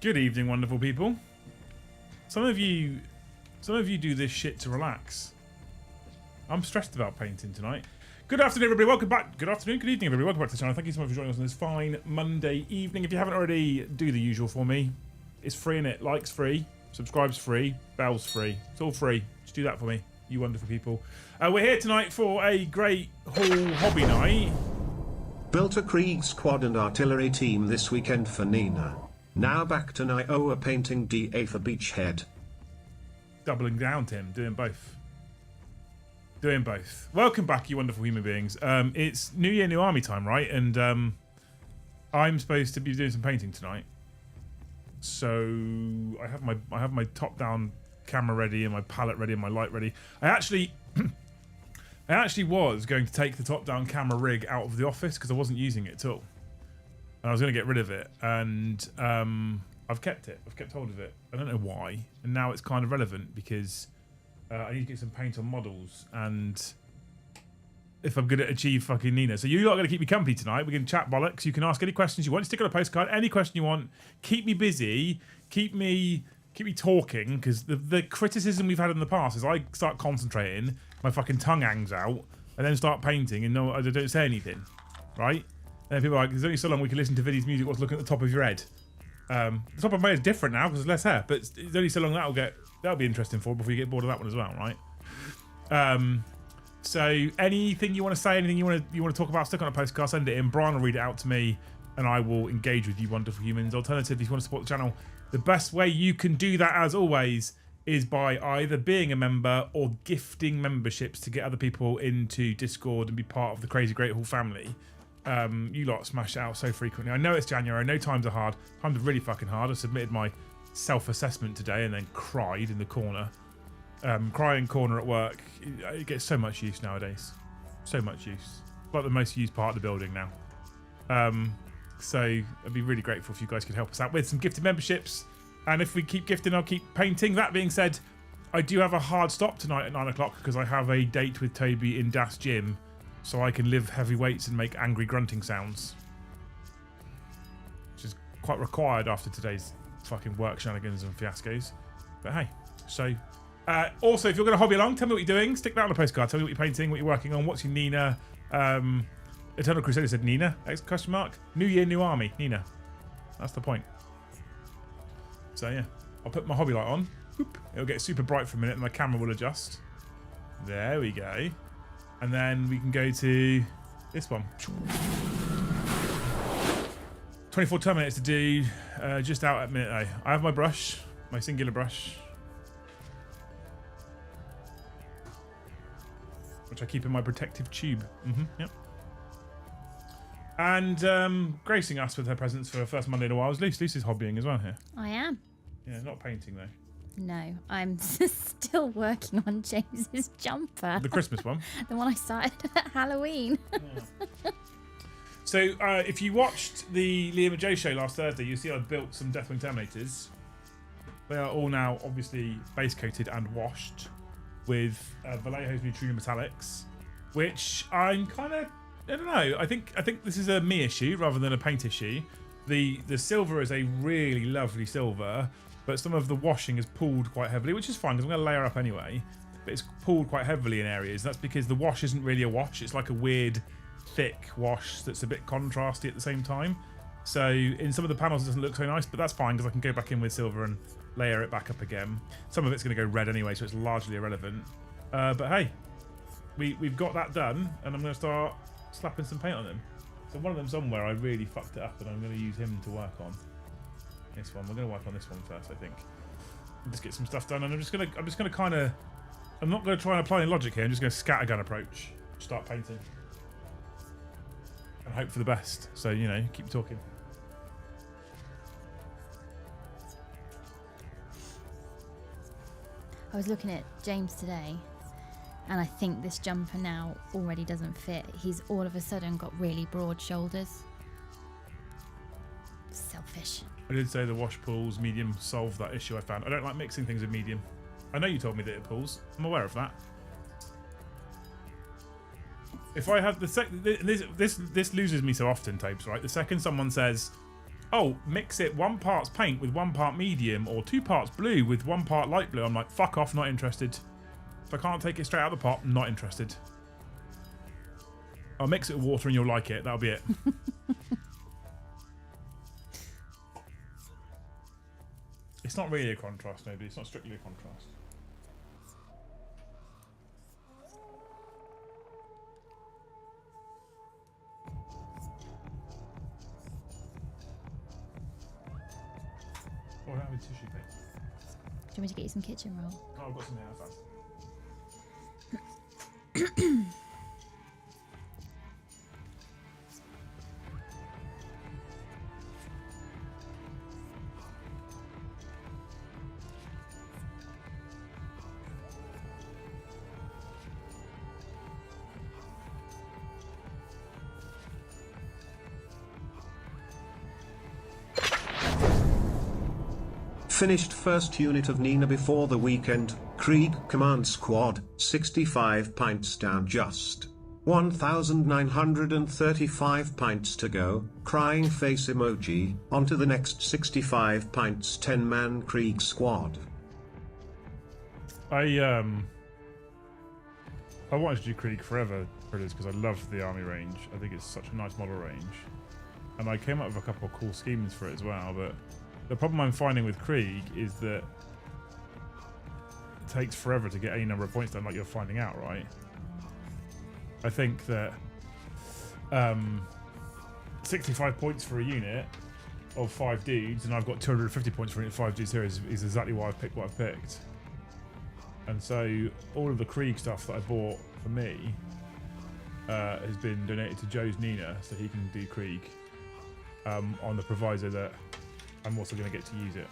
Good evening, wonderful people. Some of you do this shit to relax. I'm stressed about painting tonight. Good afternoon, everybody. Welcome back. Good afternoon, good evening, everybody. Welcome back to the channel. Thank you so much for joining us on this fine Monday evening. If you haven't already, do the usual for me. It's free, innit? Likes free, subscribe's free, bell's free. It's all free. Just do that for me, you wonderful people. We're here tonight for a great Hall hobby night. Built a Krieg squad and artillery team this weekend for NYNA. Now back to NYNA painting DA for Beachhead. Doubling down, Tim. Doing both. Doing both. Welcome back, you wonderful human beings. It's New Year, New Army time, right? And I'm supposed to be doing some painting tonight. So I have my top-down camera ready and my palette ready and my light ready. I actually was going to take the top-down camera rig out of the office because I wasn't using it at all. And I was going to get rid of it, and I've kept it. I've kept hold of it. I don't know why, and now it's kind of relevant because I need to get some paint on models, and if I'm going to achieve fucking NYNA. So you lot are going to keep me company tonight. We can chat bollocks. You can ask any questions you want. Stick on a postcard. Any question you want. Keep me busy. Keep me talking, because the criticism we've had in the past is I start concentrating, my fucking tongue hangs out, and then start painting, and I don't say anything, right? And people are like, there's only so long we can listen to Viddy's music whilst looking at the top of your head. The top of my head is different now because there's less hair, but it's only so long that'll be interesting before you get bored of that one as well, right? So anything you want to say, anything you want to talk about, stick on a postcard, send it in. Brian will read it out to me, and I will engage with you wonderful humans. Alternatively, if you want to support the channel, the best way you can do that, as always, is by either being a member or gifting memberships to get other people into Discord and be part of the Crazy Great Hall family. You lot smash it out so frequently. I know it's January. I know times are hard. Times are really fucking hard. I submitted my self-assessment today and then cried in the corner. Crying corner at work. It gets so much use nowadays. So much use. It's like the most used part of the building now. So I'd be really grateful if you guys could help us out with some gifted memberships. And if we keep gifting, I'll keep painting. That being said, I do have a hard stop tonight at 9 o'clock because I have a date with Toby in Das Gym. So I can lift heavy weights and make angry grunting sounds. Which is quite required after today's fucking work shenanigans and fiascos. But hey, so... also, if you're going to hobby along, tell me what you're doing. Stick that on a postcard. Tell me what you're painting, what you're working on, what's your NYNA. Eternal Crusader said NYNA, question mark. New Year, New Army, NYNA. That's the point. So yeah, I'll put my hobby light on. Boop. It'll get super bright for a minute and my camera will adjust. There we go. And then we can go to this one. 24 Terminators to do, just out at minute A. I have my brush, my singular brush, which I keep in my protective tube. Yep. And gracing us with her presence for her first Monday in a while is Luce. Luce is hobbying as well here. I am. Yeah, not painting though. No, I'm still working on James's jumper. The Christmas one? The one I started at Halloween. Yeah. So, if you watched the Liam and Joe show last Thursday, you'll see I built some Deathwing Terminators. They are all now obviously base coated and washed with Vallejo's Neutrino Metallics, which I'm kind of, I don't know. I think this is a me issue rather than a paint issue. The silver is a really lovely silver, but some of the washing is pulled quite heavily, which is fine because I'm going to layer up anyway. But it's pulled quite heavily in areas. That's because the wash isn't really a wash. It's like a weird, thick wash that's a bit contrasty at the same time. So in some of the panels it doesn't look so nice, but that's fine because I can go back in with silver and layer it back up again. Some of it's going to go red anyway, so it's largely irrelevant. But hey, we've got that done, and I'm going to start slapping some paint on them. So one of them somewhere I really fucked it up, and I'm going to use him to work on. This one, we're going to work on this one first, I think. Just get some stuff done, and I'm just going to kind of, I'm not going to try and apply any logic here. I'm just going to scattergun approach, start painting, and hope for the best. So you know, keep talking. I was looking at James today, and I think this jumper now already doesn't fit. He's all of a sudden got really broad shoulders. Selfish. I did say the wash pools medium solved that issue I found. I don't like mixing things with medium. I know you told me that it pulls. I'm aware of that. If I have the this loses me so often, Tapes, right? The second someone says, oh, mix it 1 part paint with 1 part medium, or 2 parts blue with 1 part light blue. I'm like, fuck off, not interested. If I can't take it straight out of the pot, not interested. I'll mix it with water and you'll like it. That'll be it. It's not really a contrast, maybe. It's not strictly a contrast. Oh, I have a tissue paper. Do you want me to get you some kitchen roll? Oh, I've got some here. Fast. Finished first unit of NYNA before the weekend, Krieg Command Squad, 65 pints down just. 1,935 pints to go, crying face emoji, on to the next 65 pints 10-man Krieg Squad. I wanted to do Krieg forever, because I love the army range. I think it's such a nice model range. And I came up with a couple of cool schemes for it as well, but the problem I'm finding with Krieg is that it takes forever to get any number of points done, like you're finding out, right? I think that 65 points for a unit of 5 dudes, and I've got 250 points for a unit of 5 dudes here is exactly why I've picked what I've picked. And so all of the Krieg stuff that I bought for me has been donated to Joe's NYNA, so he can do Krieg on the proviso that I'm also going to get to use it.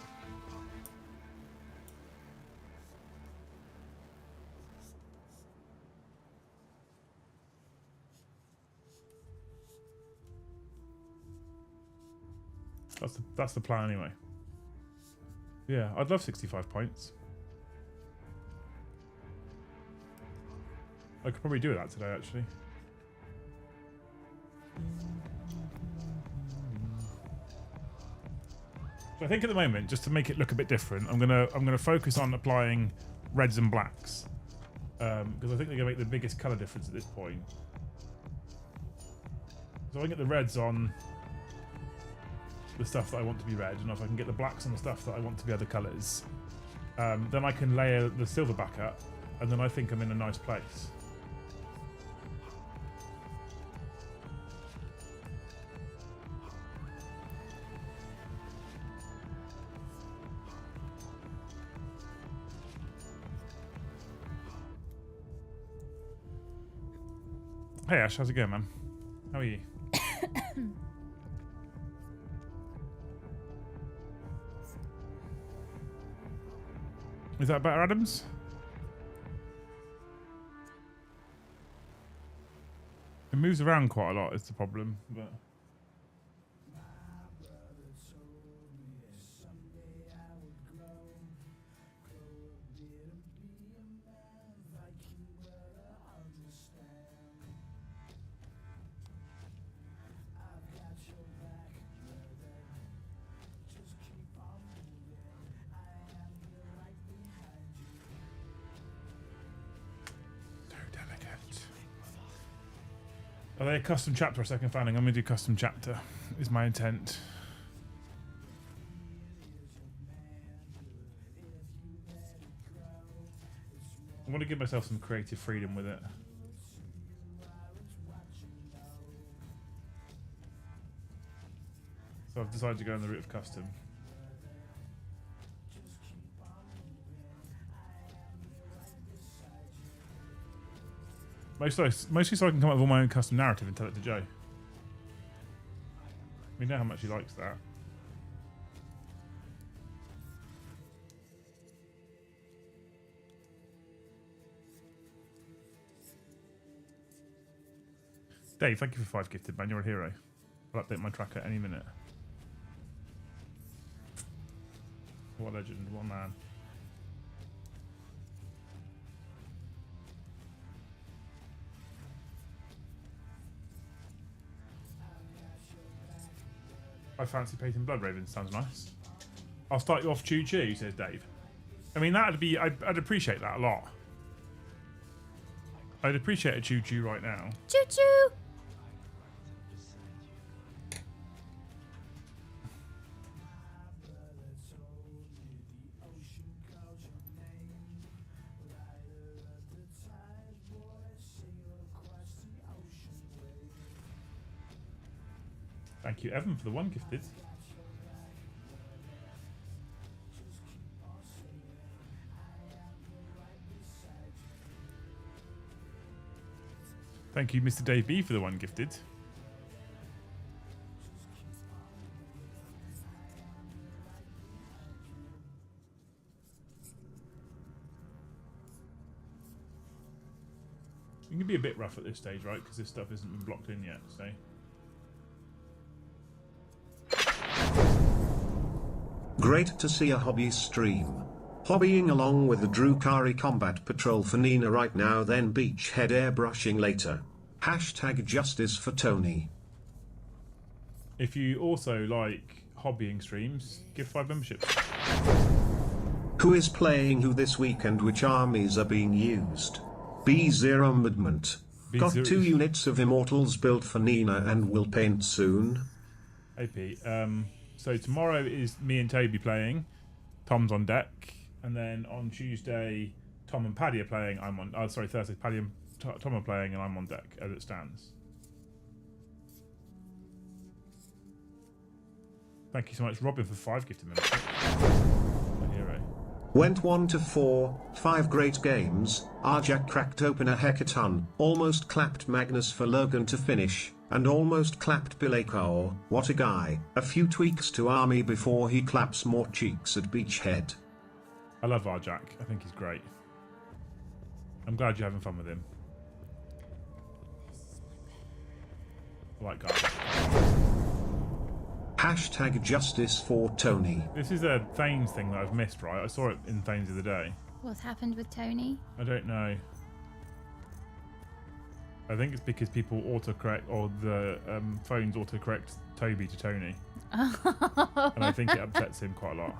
That's the plan anyway. Yeah, I'd love 65 points. I could probably do that today, actually. So I think at the moment, just to make it look a bit different, I'm gonna focus on applying reds and blacks because I think they're gonna make the biggest color difference at this point. So I can get the reds on the stuff that I want to be red, and if I can get the blacks on the stuff that I want to be other colors, then I can layer the silver back up, and then I think I'm in a nice place. Hey Ash, how's it going, man? How are you? Is that better, Adams? It moves around quite a lot, is the problem, but... Are they a custom chapter or second founding? I'm going to do custom chapter, is my intent. I want to give myself some creative freedom with it. So I've decided to go on the route of custom. Mostly so I can come up with all my own custom narrative and tell it to Joe. We know how much he likes that. Dave, thank you for 5 gifted, man. You're a hero. I'll update my tracker any minute. What a legend, what a man. I fancy painting blood ravens. Sounds nice. I'll start you off choo choo, says Dave. I mean, that'd be. I'd appreciate that a lot. I'd appreciate a choo choo right now. Choo choo. Thank you, Evan, for the one gifted. Thank you, Mr. Dave B, for the one gifted. You can be a bit rough at this stage, right? Because this stuff isn't been blocked in yet, so... Great to see a hobby stream. Hobbying along with the Drukari Combat Patrol for NYNA right now, then Beachhead airbrushing later. Hashtag justice for Tony. If you also like hobbying streams, give 5 memberships. Who is playing who this weekend? Which armies are being used? B0 Movement. Got B0. 2 units of Immortals built for NYNA and will paint soon. AP. So tomorrow is me and Toby playing. Tom's on deck, and then on Tuesday, Tom and Paddy are playing. I'm on. Sorry, Thursday, Paddy and Tom are playing, and I'm on deck as it stands. Thank you so much, Robin, for 5 gifted memberships. A hero. Went 1 to 4, 5 great games. Arjak cracked open a hackathon, almost clapped Magnus for Logan to finish, and almost clapped Bilekao. What a guy. A few tweaks to army before he claps more cheeks at Beachhead. I love Arjak. I think he's great. I'm glad you're having fun with him. I like guys. Hashtag justice for Tony. This is a Thanes thing that I've missed, right? I saw it in Thanes the other day. What's happened with Tony? I don't know. I think it's because people autocorrect, or the phones autocorrect Toby to Tony. And I think it upsets him quite a lot.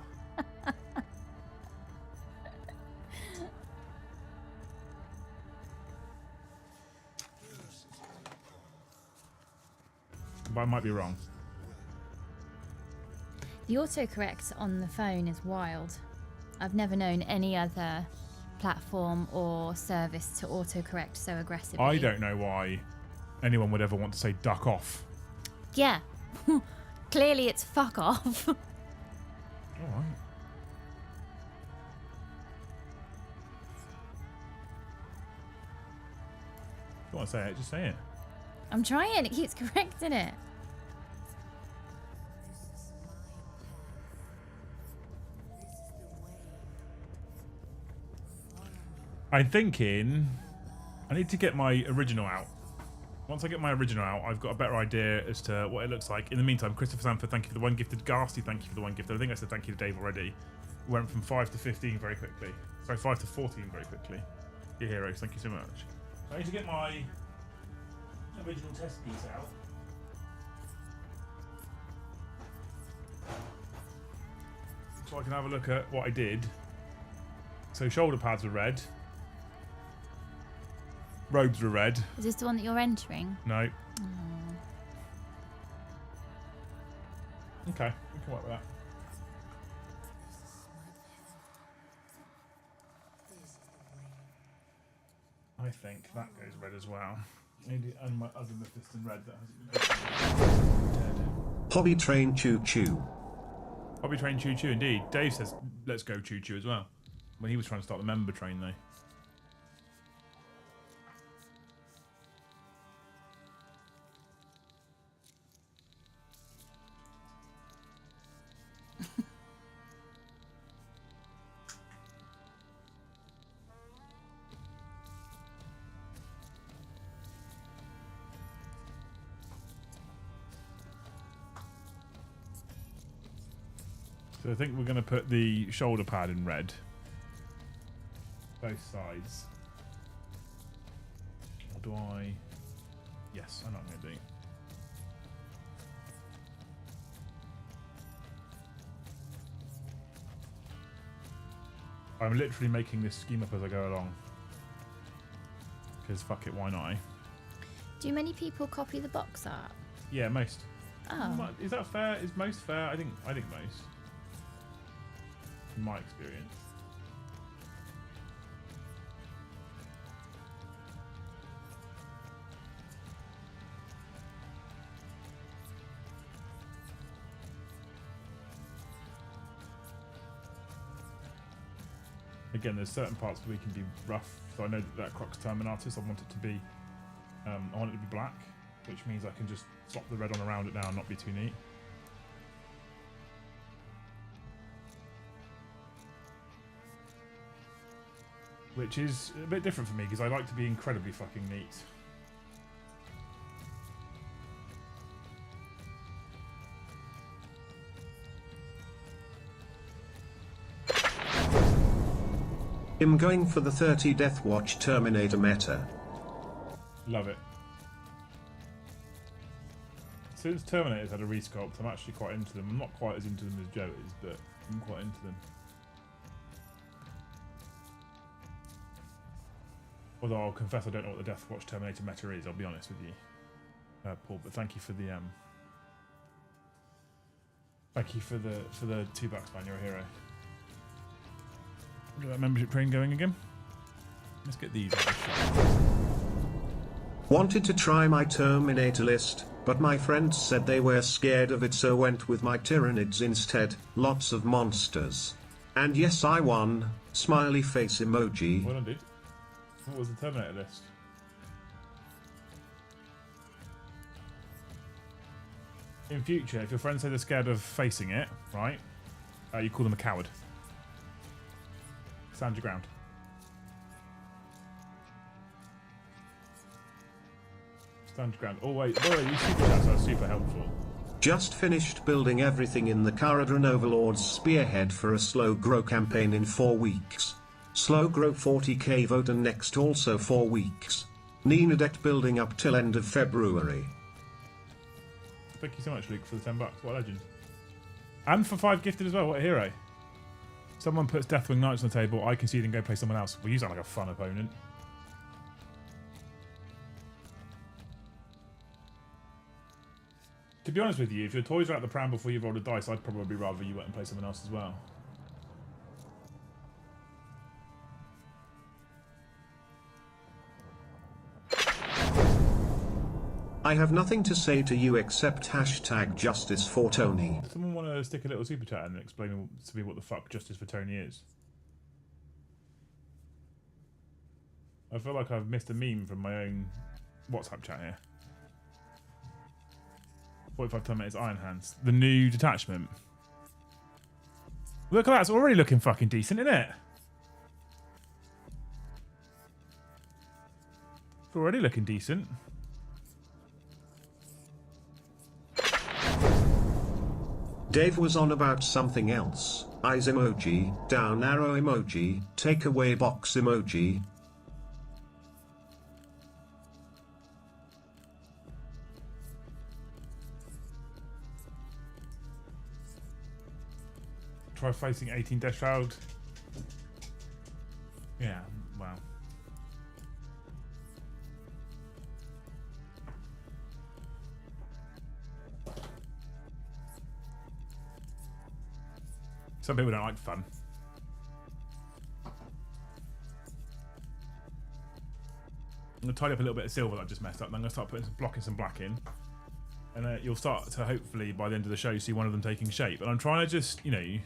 But I might be wrong. The autocorrect on the phone is wild. I've never known any other platform or service to autocorrect so aggressively. I don't know why anyone would ever want to say duck off. Yeah. Clearly it's fuck off. Alright. If you want to say it, just say it. I'm trying. It keeps correcting it. I'm thinking I need to get my original out. Once I get my original out, I've got a better idea as to what it looks like. In the meantime, Christopher Sanford, thank you for the one gifted. Ghastly, thank you for the one gifted. I think I said thank you to Dave already. Went from 5 to 15 very quickly. Sorry, 5 to 14 very quickly. Your heroes, thank you so much. I need to get my original test piece out. So I can have a look at what I did. So shoulder pads are red. Robes were red. Is this the one that you're entering? No. Oh. Okay, we can work with that. I think that goes red as well. And my other Mephiston red that hasn't been dead. Hobby train choo choo. Hobby train choo choo, indeed. Dave says let's go choo choo as well. When he was trying to start the member train though. So I think we're going to put the shoulder pad in red. Both sides. Or do I... Yes, I know what I'm going to do. I'm literally making this scheme up as I go along. Because fuck it, why not? Eh? Do many people copy the box art? Yeah, most. Oh. Is that fair? Is most fair? I think most. From my experience. Again, there's certain parts where we can be rough. So I know that Croc's Terminatus, I want it to be, I want it to be black, which means I can just slop the red on around it now and not be too neat. Which is a bit different for me because I like to be incredibly fucking neat. I'm going for the 30 Death Watch Terminator meta. Love it. Since Terminator's had a resculpt, I'm actually quite into them. I'm not quite as into them as Joe is, but I'm quite into them. Although I'll confess I don't know what the Death Watch Terminator meta is, I'll be honest with you, Paul. But thank you for the for the $2, man. You're a hero. Get that membership train going again. Let's get these out of the shop. Wanted to try my Terminator list, but my friends said they were scared of it, so went with my Tyranids instead. Lots of monsters. And yes, I won. Smiley face emoji. Well done, dude. What was the Terminator list? In future, if your friends say they're scared of facing it, right, you call them a coward. Stand your ground. Stand your ground. Oh wait, by the way, these super chats are super helpful. Just finished building everything in the Caradron Overlord's Spearhead for a slow grow campaign in 4 weeks. Slow grow 40k vote and next also 4 weeks. NYNA deck building up till end of February. Thank you so much, Luke, for the $10. What a legend. And for 5 gifted as well. What a hero. Someone puts Deathwing Knights on the table, I concede and go play someone else. Well, you sound like a fun opponent. To be honest with you, if your toys are out the pram before you rolled a dice, I'd probably rather you went and play someone else as well. I have nothing to say to you except hashtag justice for Tony. Does someone want to stick a little super chat in and explain to me what the fuck justice for Tony is? I feel like I've missed a meme from my own WhatsApp chat here. 45 Terminators Iron Hands. The new detachment. Look at that, it's already looking fucking decent, isn't it? It's already looking decent. Dave was on about something else. Eyes emoji, down arrow emoji, takeaway box emoji. Try facing 18 Death Shroud. Yeah, wow. Some people don't like fun. I'm going to tidy up a little bit of silver that I just messed up. Then I'm going to start blocking some black in. And you'll start to, hopefully, by the end of the show, see one of them taking shape. And I'm trying to just, you know...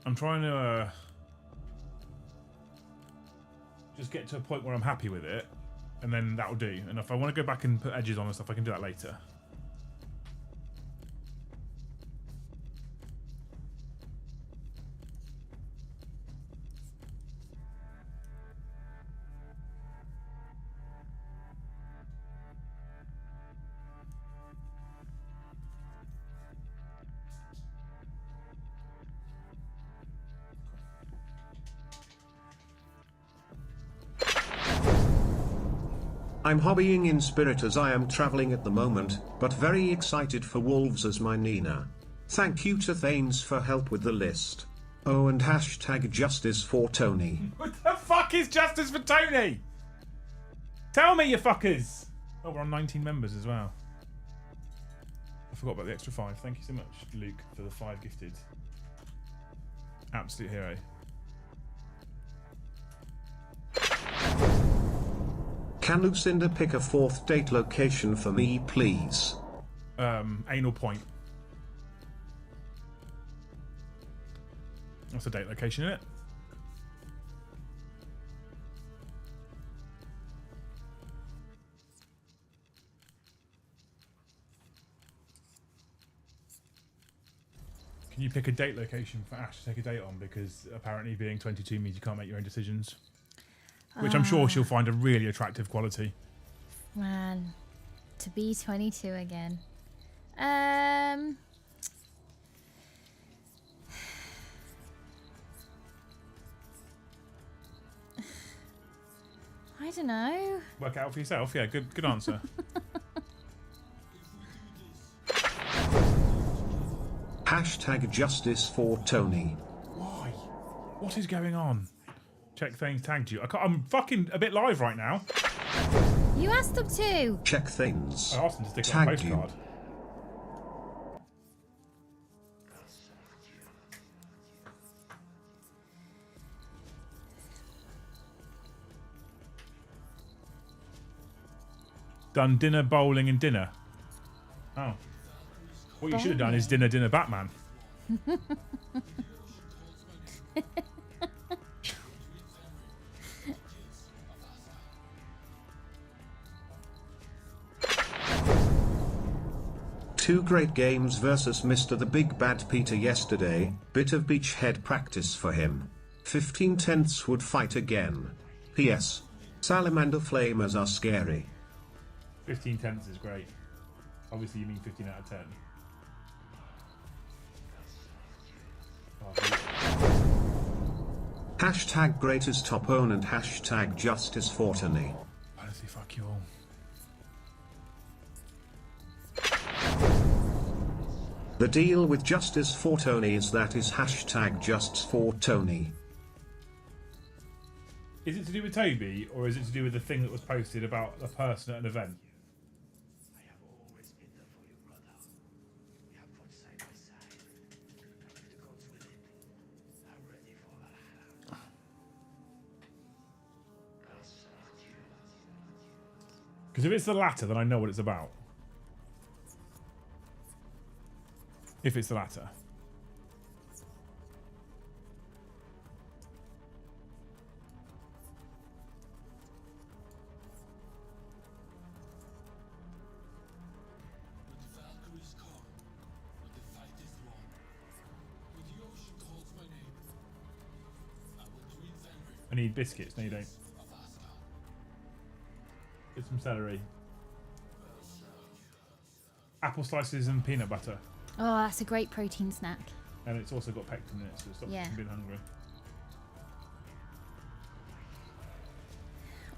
I'm trying to just get to a point where I'm happy with it. And then that'll do. And if I want to go back and put edges on and stuff, I can do that later. I'm hobbying in spirit as I am traveling at the moment, but very excited for Wolves as my NYNA. Thank you to Thanes for help with the list. Oh, and hashtag justice for Tony. What the fuck is justice for Tony? Tell me, you fuckers. Oh, we're on 19 members as well. I forgot about the extra 5. Thank you so much, Luke, for the 5 gifted. Absolute hero. Can Lucinda pick a 4th date location for me, please? Anal Point. That's a date location, isn't it? Can you pick a date location for Ash to take a date on? Because apparently being 22 means you can't make your own decisions. Which I'm sure she'll find a really attractive quality. Man, to be 22 again. I don't know. Work it out for yourself. Yeah, good answer. Hashtag justice for Tony. Why? What is going on? Check things tagged you. I'm fucking a bit live right now. You asked them to. Check things. I asked them to stick on a Tagged you. postcard. Done dinner, bowling, and dinner. Oh. What you should have done is dinner, Batman. Two great games versus Mr. the Big Bad Peter yesterday, bit of beachhead practice for him. 15 tenths would fight again. P.S. Salamander flamers are scary. 15 tenths is great. Obviously you mean 15 out of 10. Hashtag greatest top own and hashtag justice for Tony. Honestly, fuck you all. The deal with justice for Tony is that is hashtag justice for Tony. Is it to do with Toby, or is it to do with the thing that was posted about a person at an event? Because if it's the latter, then I know what it's about. If it's the latter. I need biscuits. No, you don't. Get some celery. Apple slices and peanut butter. Oh, that's a great protein snack. And it's also got pectin in it, so it stops you from being hungry.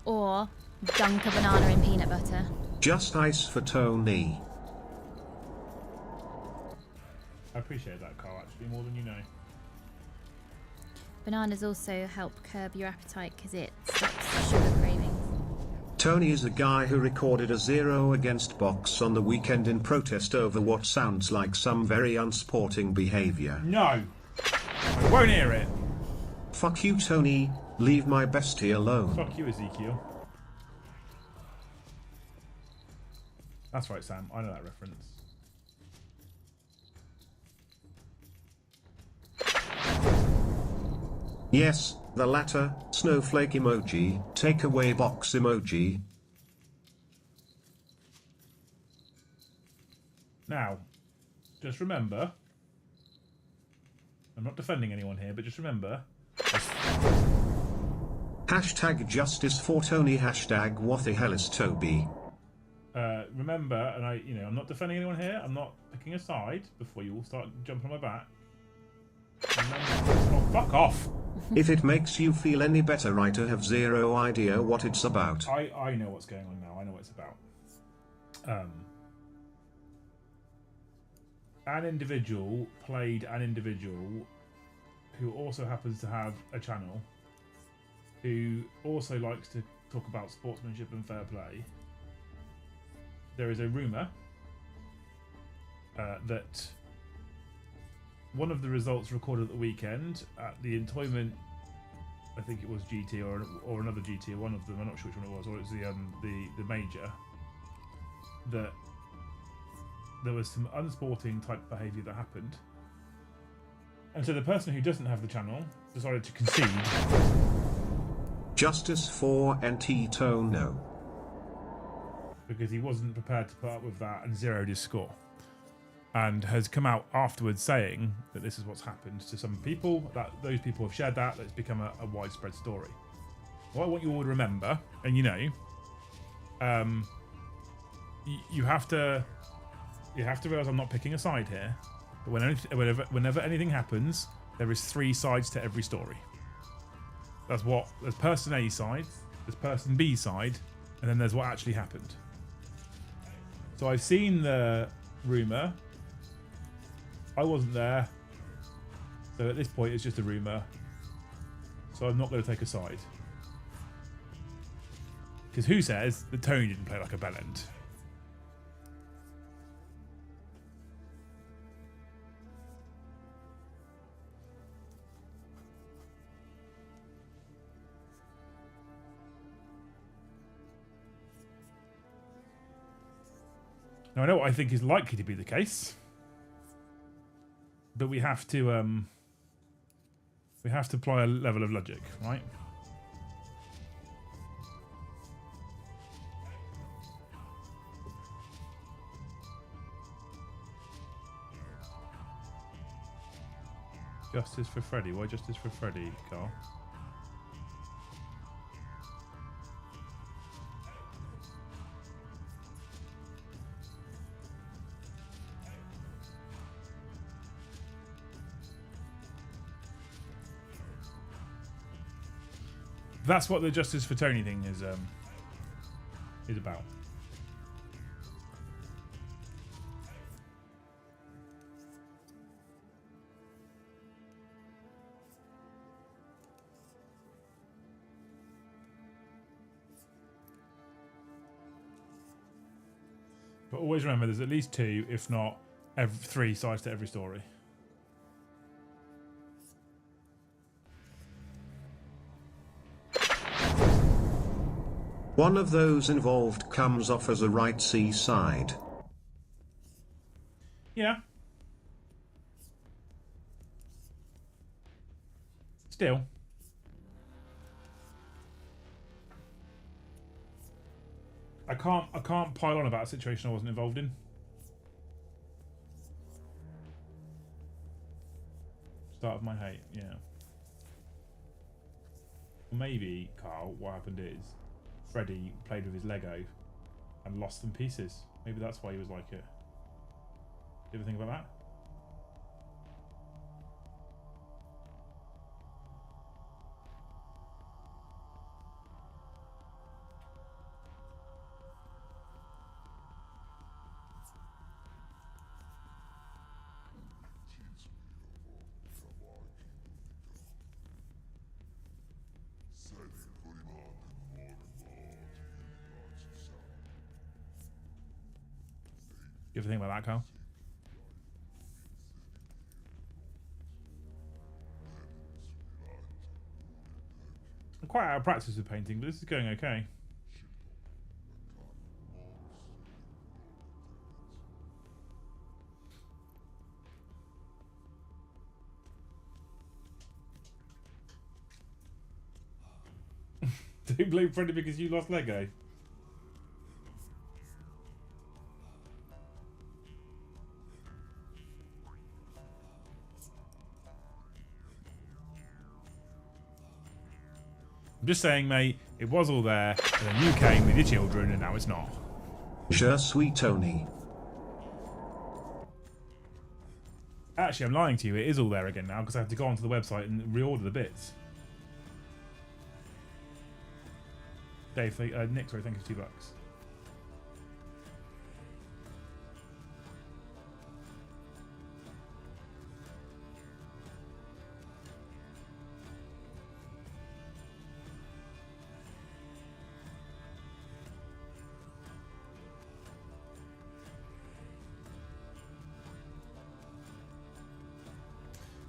Or dunk a banana in peanut butter. Just ice for Tony. I appreciate that, Carl, actually, more than you know. Bananas also help curb your appetite because it stops sugar cravings. Tony is the guy who recorded a 0 against box on the weekend in protest over what sounds like some very unsporting behavior. No! I won't hear it! Fuck you, Tony. Leave my bestie alone. Fuck you, Ezekiel. That's right, Sam. I know that reference. Yes, the latter, snowflake emoji, takeaway box emoji. Now, just remember, I'm not defending anyone here, but just remember. Hashtag justice for Tony, hashtag what the hell is Toby. Remember, and I'm not defending anyone here, I'm not picking a side before you all start jumping on my back. Remember, oh, fuck off! If it makes you feel any better, I have zero idea what it's about. I know what's going on now. I know what it's about. An individual played an individual who also happens to have a channel, who also likes to talk about sportsmanship and fair play, there is a rumour that one of the results recorded at the weekend at the Entoyment, I think it was GT or another GT, one of them, I'm not sure which one it was, or it was the major, that there was some unsporting type behaviour that happened. And so the person who doesn't have the channel decided to concede. Justice for Antitono. Because he wasn't prepared to put up with that and zeroed his score. And has come out afterwards saying that this is what's happened to some people, that those people have shared that it's become a widespread story. What I want you all to remember, and you know, you have to realise I'm not picking a side here. But whenever anything happens, there is 3 sides to every story. There's person A side, there's person B side, and then there's what actually happened. So I've seen the rumour. I wasn't there. So at this point it's just a rumour. So I'm not going to take a side. Because who says that Tony didn't play like a bellend? Now I know what I think is likely to be the case, but we have to apply a level of logic, right? Justice for Freddy. Why justice for Freddy, Carl? That's what the Justice for Tony thing is about. But always remember, there's at least 2, if not 3 sides to every story. One of those involved comes off as a right C side. Yeah. Still. I can't pile on about a situation I wasn't involved in. Start of my hate, yeah. Maybe, Carl, what happened is Freddy played with his Lego and lost some pieces. Maybe that's why he was like it. You ever think about that? You ever think about that, Carl? I'm quite out of practice with painting, but this is going okay. Don't blame Freddy because you lost Lego. I'm just saying, mate, it was all there, and then you came with your children, and now it's not. Je suis Tony. Actually, I'm lying to you. It is all there again now, because I have to go onto the website and reorder the bits. Dave, Nick, sorry, thank you for $2.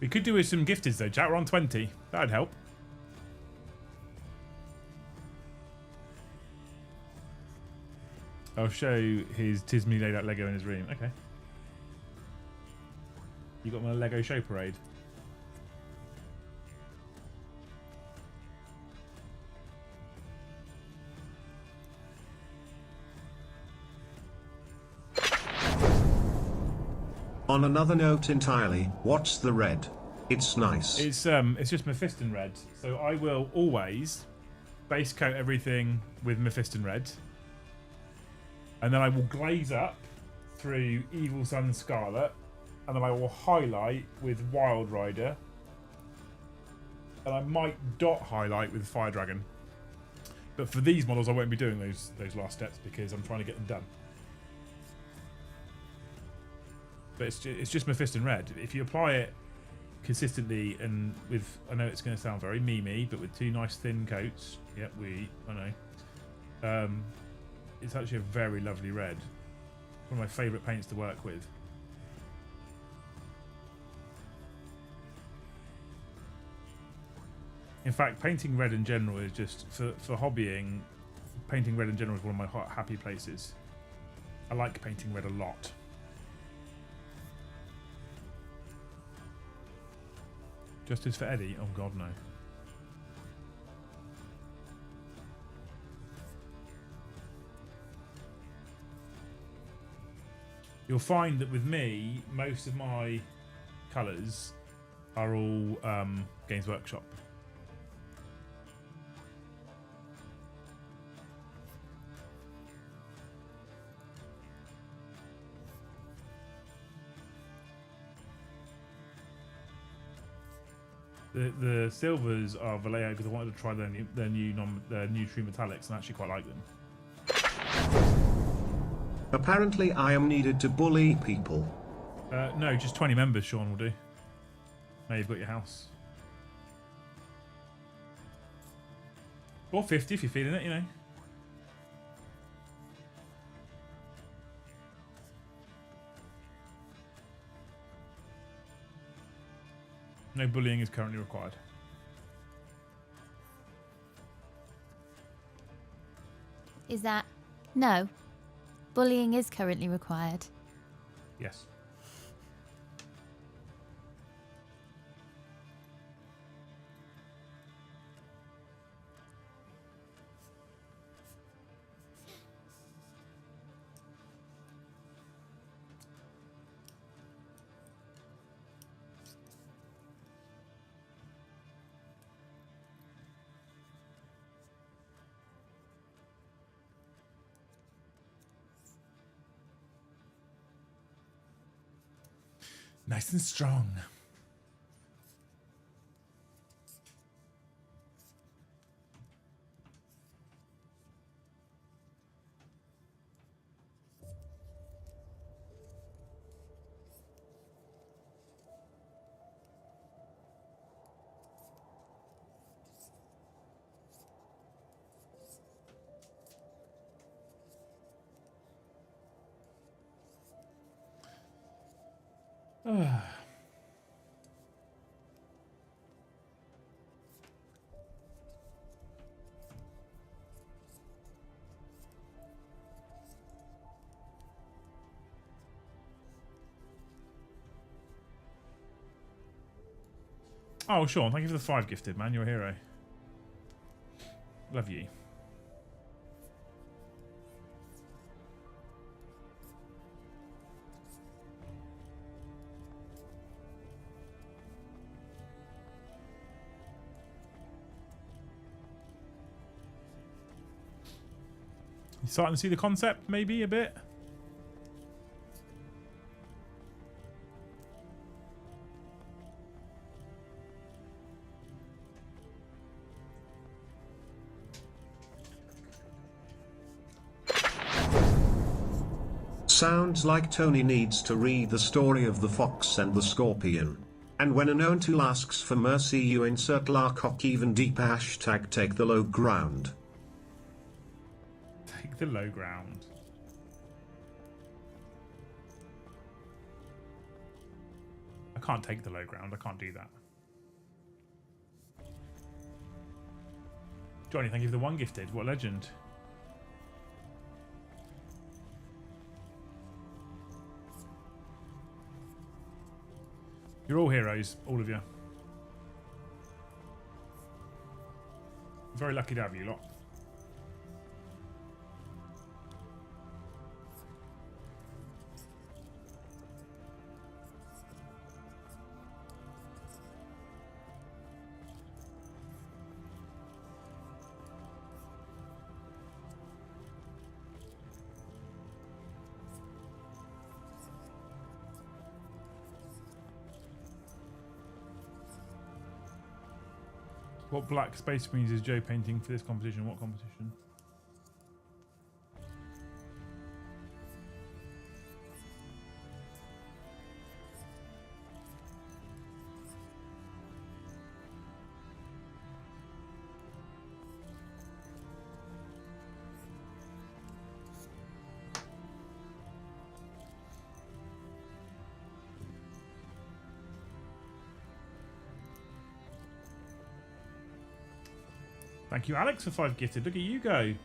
We could do with some gifteds though, chat. We're on 20. That'd help. I'll show his Tismy laid out Lego in his room. Okay. You got my Lego show parade. On another note entirely, what's the red? It's nice. It's just Mephiston red. So I will always base coat everything with Mephiston red. And then I will glaze up through Evil Sun Scarlet. And then I will highlight with Wild Rider. And I might dot highlight with Fire Dragon. But for these models I won't be doing those last steps because I'm trying to get them done. But it's just Mephiston red. If you apply it consistently and with, I know it's going to sound very memey, but with 2 nice thin coats. Yep, I know. It's actually a very lovely red. One of my favourite paints to work with. In fact, painting red in general is just, for hobbying, painting red in general is one of my happy places. I like painting red a lot. Justice for Eddie? Oh god, no. You'll find that with me, most of my colours are all Games Workshop. The silvers are Vallejo because I wanted to try their new True Metallics and actually quite like them. Apparently I am needed to bully people. No, just 20 members, Sean, will do. Now you've got your house. Or 50 if you're feeling it, you know. No bullying is currently required. Is that... No. Bullying is currently required. Yes. Nice and strong. Oh, Sean, thank you for the 5 gifted, man. You're a hero. Love you. You starting to see the concept, maybe, a bit? Sounds like Tony needs to read the story of the fox and the scorpion. And when a known tool asks for mercy, you insert Larcock even deep hashtag take the low ground. Take the low ground. I can't take the low ground. I can't do that. Johnny, thank you for the 1 gifted. What a legend. You're all heroes, all of you. Very lucky to have you lot. What black space marines is Joe painting for this competition? What competition? Thank you, Alex, for 5 gifted. Look at you go.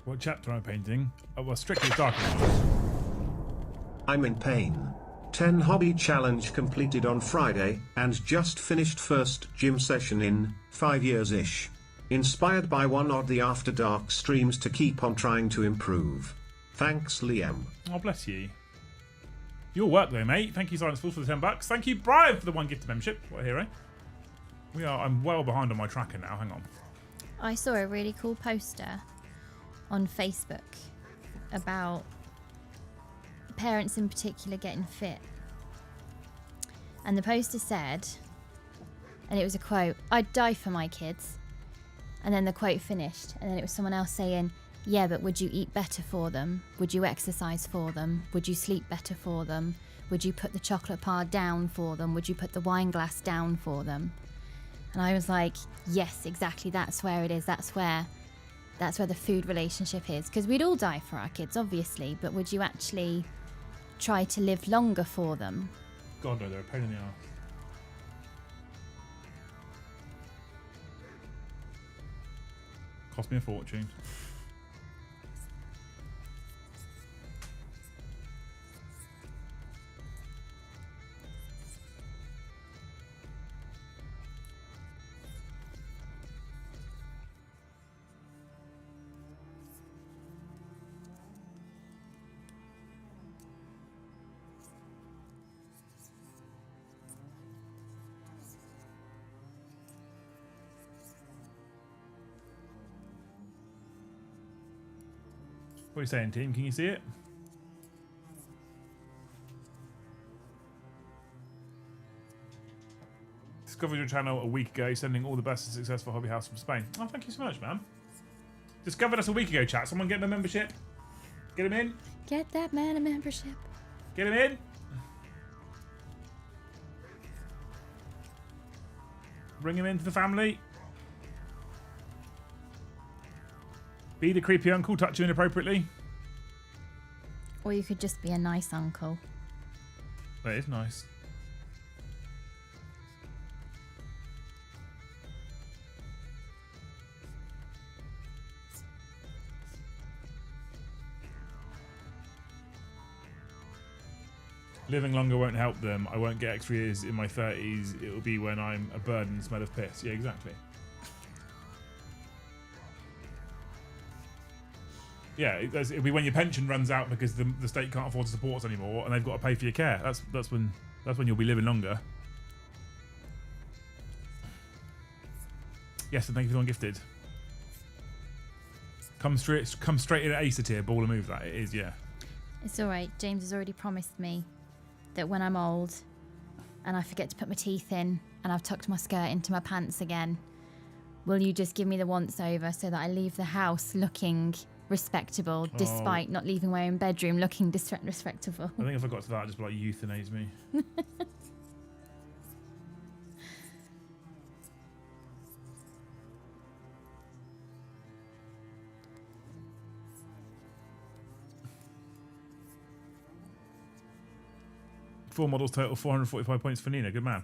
What chapter am I painting? Oh, well, strictly Dark Ages. I'm in pain. 10 hobby challenge completed on Friday, and just finished first gym session in 5 years-ish. Inspired by one of the After Dark streams to keep on trying to improve. Thanks, Liam. Oh, bless you. Your work though, mate. Thank you, Silence Fool, for the $10. Thank you, Brian, for the 1 gifted membership. What a hero. I'm well behind on my tracker now. Hang on. I saw a really cool poster on Facebook about parents in particular getting fit. And the poster said, and it was a quote, "I'd die for my kids." And then the quote finished, and then it was someone else saying, "Yeah, but would you eat better for them? Would you exercise for them? Would you sleep better for them? Would you put the chocolate bar down for them? Would you put the wine glass down for them?" And I was like, yes, exactly, that's where it is. That's where the food relationship is. Because we'd all die for our kids, obviously, but would you actually try to live longer for them? God, no, they're a pain in the arse. Cost me a fortune. What are you saying, team? Can you see it? Discovered your channel a week ago, sending all the best and successful hobby house from Spain. Oh, thank you so much, man. Discovered us a week ago, chat. Someone get him a membership. Get him in. Get that man a membership. Get him in. Bring him into the family. Be the creepy uncle, touch you inappropriately. Or you could just be a nice uncle. That is nice. Living longer won't help them. I won't get extra years in my 30s. It'll be when I'm a bird and smell of piss. Yeah, exactly. Yeah, it'll be when your pension runs out because the state can't afford to support us anymore, and they've got to pay for your care. That's when you'll be living longer. Yes, and thank you for the one gifted. Come straight in at Acer tier, ball and move that. It is, yeah. It's alright. James has already promised me that when I'm old and I forget to put my teeth in and I've tucked my skirt into my pants again, will you just give me the once over so that I leave the house looking respectable despite not leaving my own bedroom looking respectable? I think if I got to that, I'd just be like, euthanize me. Four models total, 445 points for NYNA. Good man.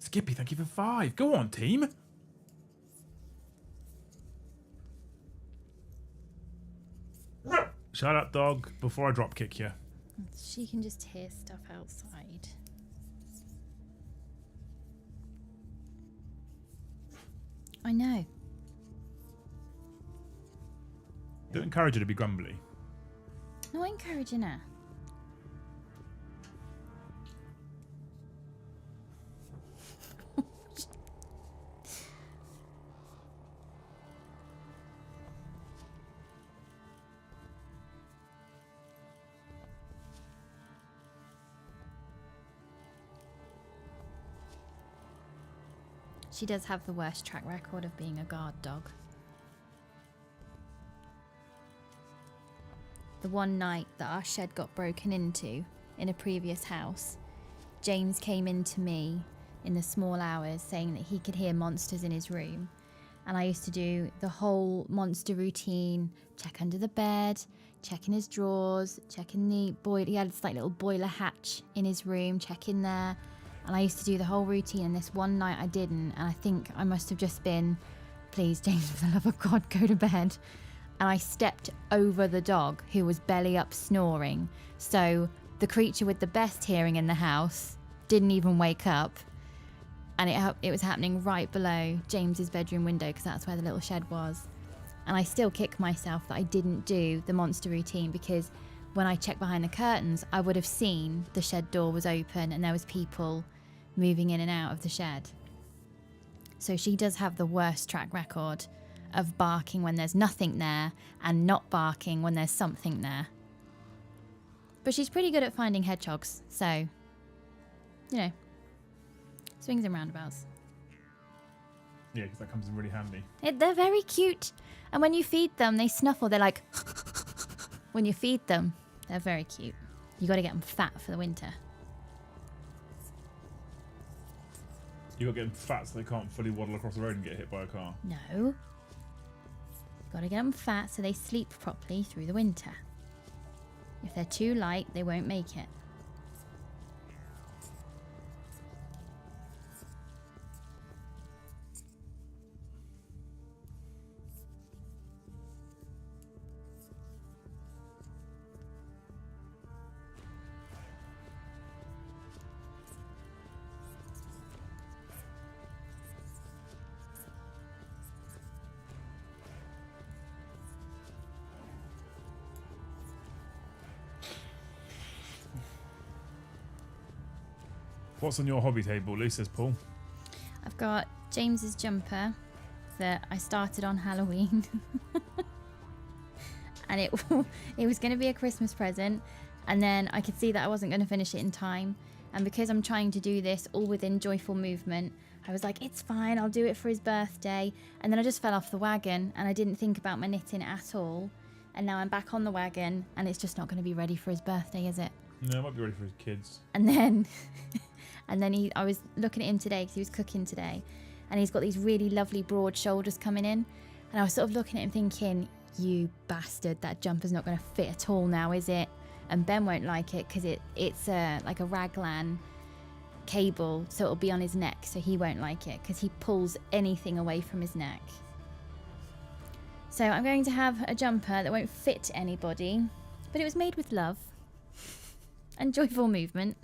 Skippy, thank you for 5. Go on, team. Shut up, dog, before I drop kick you. She can just hear stuff outside. I know. Don't encourage her to be grumbly. Not encouraging her. She does have the worst track record of being a guard dog. The one night that our shed got broken into in a previous house, James came in to me in the small hours saying that he could hear monsters in his room. And I used to do the whole monster routine, check under the bed, check in his drawers, check in the boiler. He had this like little boiler hatch in his room, check in there. And I used to do the whole routine, and this one night I didn't, and I think I must have just been, please, James, for the love of God, go to bed. And I stepped over the dog, who was belly up snoring. So the creature with the best hearing in the house didn't even wake up. And it was happening right below James's bedroom window, because that's where the little shed was. And I still kick myself that I didn't do the monster routine, because when I checked behind the curtains, I would have seen the shed door was open and there was people moving in and out of the shed. So she does have the worst track record of barking when there's nothing there and not barking when there's something there. But she's pretty good at finding hedgehogs, so, you know, swings and roundabouts. Yeah, because that comes in really handy. They're very cute. And when you feed them, they snuffle. They're like, when you feed them, they're very cute. You got to get them fat for the winter. You got to get them fat so they can't fully waddle across the road and get hit by a car. No. Got to get them fat so they sleep properly through the winter. If they're too light, they won't make it. What's on your hobby table, Lou, says Paul? I've got James's jumper that I started on Halloween. And it was going to be a Christmas present. And then I could see that I wasn't going to finish it in time. And because I'm trying to do this all within joyful movement, I was like, it's fine, I'll do it for his birthday. And then I just fell off the wagon and I didn't think about my knitting at all. And now I'm back on the wagon and it's just not going to be ready for his birthday, is it? No, it might be ready for his kids. And then... And then I was looking at him today because he was cooking today, and he's got these really lovely broad shoulders coming in. And I was sort of looking at him thinking, you bastard, that jumper's not going to fit at all now, is it? And Ben won't like it because it's like a raglan cable, so it'll be on his neck, so he won't like it because he pulls anything away from his neck. So I'm going to have a jumper that won't fit anybody, but it was made with love and joyful movement.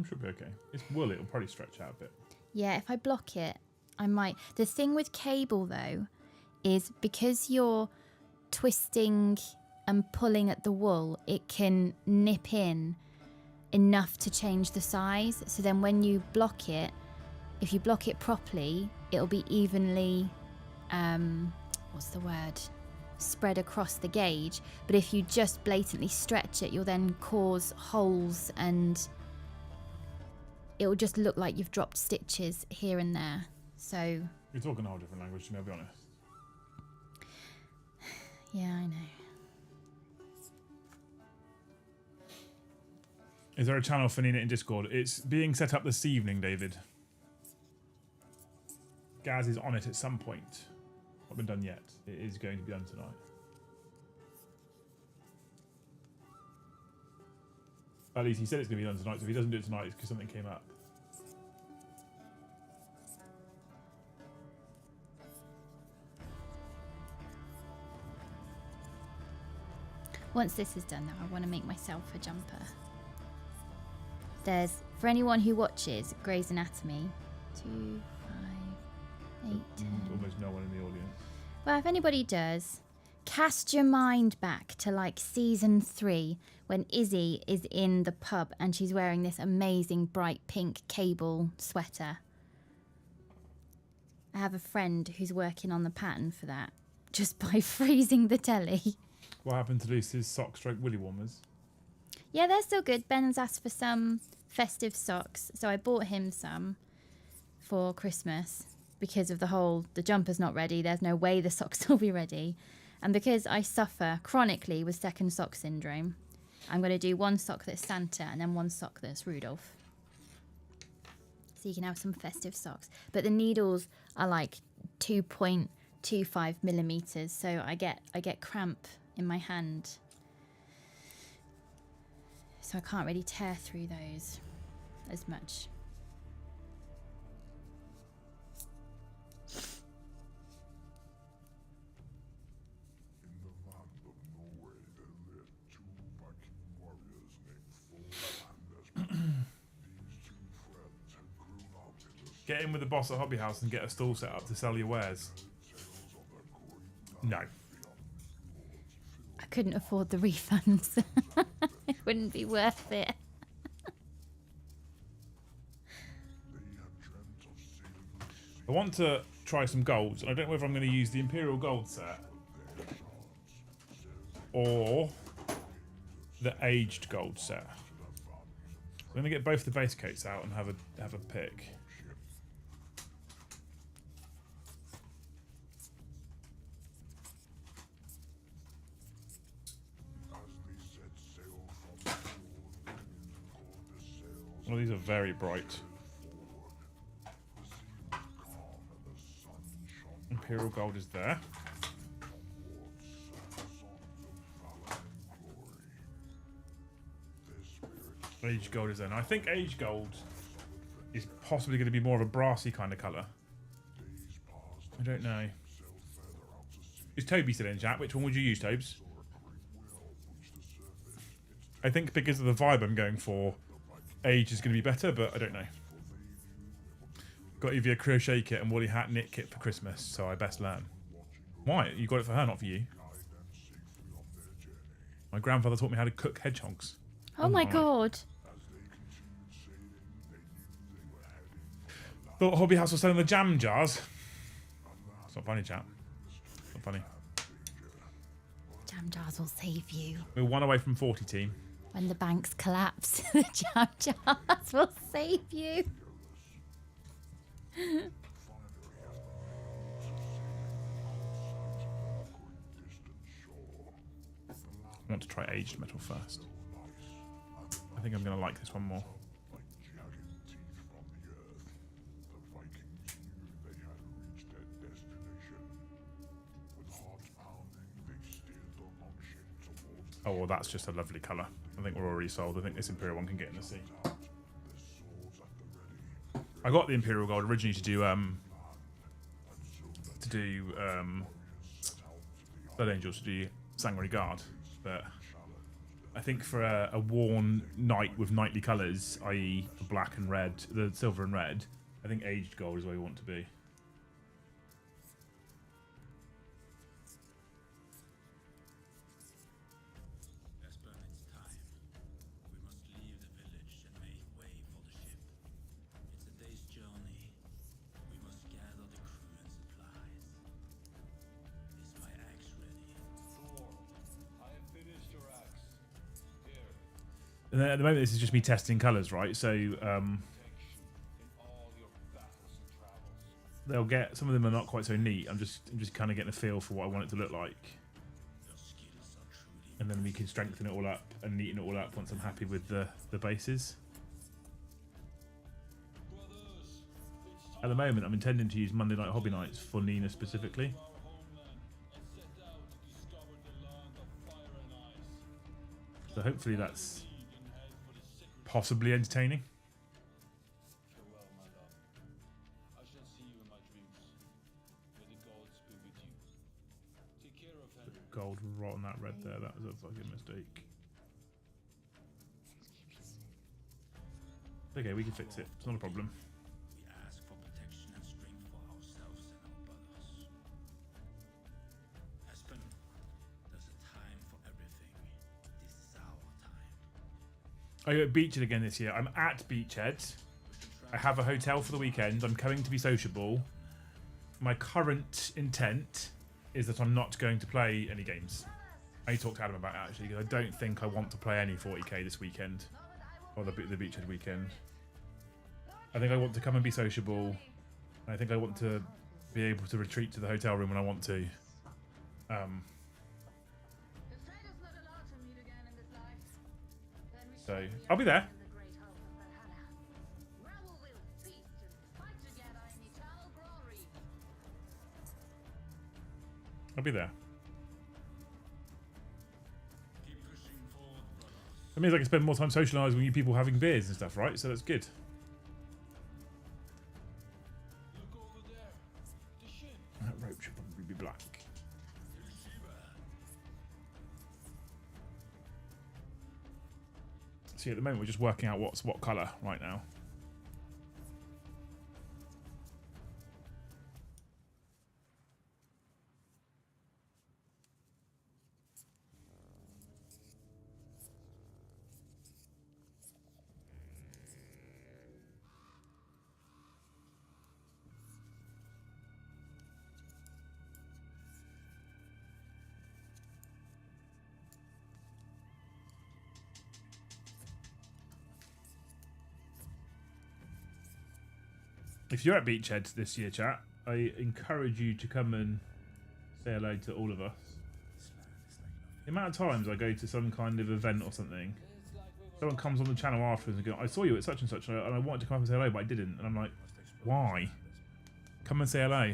Should be okay. It's wool, it'll probably stretch out a bit. Yeah, if I block it, I might. The thing with cable, though, is because you're twisting and pulling at the wool, it can nip in enough to change the size. So then when you block it, if you block it properly, it'll be evenly, what's the word? Spread across the gauge. But if you just blatantly stretch it, you'll then cause holes and it will just look like you've dropped stitches here and there. So You're talking a whole different language to me, I'll be honest. yeah, I know. Is there a channel for NYNA in Discord? It's being set up this evening, David. Gaz is on it at some point. Not been done yet. It is going to be done tonight. At least he said it's going to be done tonight, so if he doesn't do it tonight, it's because something came up. Once this is done, though, I want to make myself a jumper. There's, for anyone who watches Grey's Anatomy, 2, 5, 8, 10. Almost no one in the audience. Well, if anybody does, cast your mind back to like season 3 when Izzy is in the pub and she's wearing this amazing bright pink cable sweater. I have a friend who's working on the pattern for that just by freezing the telly. What happened to Lucy's sock stroke willy warmers? Yeah, they're still good. Ben's asked for some festive socks, so I bought him some for Christmas because of the jumper's not ready. There's no way the socks will be ready. And because I suffer chronically with second sock syndrome, I'm going to do one sock that's Santa and then one sock that's Rudolph. So you can have some festive socks. But the needles are like 2.25 millimeters, so I get cramp in my hand. So I can't really tear through those as much. Get in with the boss at Hobby House and get a stall set up to sell your wares. No. I couldn't afford the refunds. It wouldn't be worth it. I want to try some golds, and I don't know whether I'm going to use the Imperial Gold set or the Aged Gold set. I'm going to get both the base coats out and have a pick. Well, these are very bright. Imperial Gold is there. Aged Gold is there. Now, I think Aged Gold is possibly going to be more of a brassy kind of colour. I don't know. Is Toby still in chat? Which one would you use, Tobes? I think because of the vibe I'm going for, Age is going to be better, but I don't know. Got Evie a crochet kit and Woolly Hat knit kit for Christmas, so I best learn. Why? You got it for her, not for you. My grandfather taught me how to cook hedgehogs. Oh my god. Thought Hobby House was selling the jam jars. It's not funny, chap. It's not funny. Jam jars will save you. We're 1 away from 40, team. When the banks collapse, the jam jars will save you. I want to try aged metal first. I think I'm going to like this one more. Oh, well, that's just a lovely colour. I think we're already sold. I think this Imperial one can get in the sea. I got the Imperial Gold originally to do Blood Angels, to do Sanguinary Guard, but I think for a worn knight with knightly colours, i.e. the black and red, the silver and red, I think aged gold is where you want to be. And at the moment, this is just me testing colours, right? So they'll get, some of them are not quite so neat. I'm just kind of getting a feel for what I want it to look like, and then we can strengthen it all up and neaten it all up once I'm happy with the bases. At the moment, I'm intending to use Monday Night Hobby Nights for NYNA specifically. So hopefully that's possibly entertaining. Farewell, my love. I shall see you in my dreams. May the gods be with you. Take care of Henry. Gold right on that red there. That was a fucking mistake. Okay, we can fix it. It's not a problem. We ask for protection and strength for ourselves and our brothers. Aspen, there's a time for everything. This is our time. I go at Beachhead again this year. I'm at Beachhead. I have a hotel for the weekend. I'm coming to be sociable. My current intent is that I'm not going to play any games. I talked to Adam about it actually, because I don't think I want to play any 40k this weekend. Or the Beachhead weekend. I think I want to come and be sociable. And I think I want to be able to retreat to the hotel room when I want to. So, I'll be there. I'll be there. That means I can spend more time socialising with you people having beers and stuff, right? So that's good. That rope should probably be black. See, at the moment we're just working out what's what colour right now. If you're at Beachhead this year, chat, I encourage you to come and say hello to all of us. The amount of times I go to some kind of event or something, someone comes on the channel afterwards and go, I saw you at such and such, and I wanted to come up and say hello, but I didn't. And I'm like, why? Come and say hello.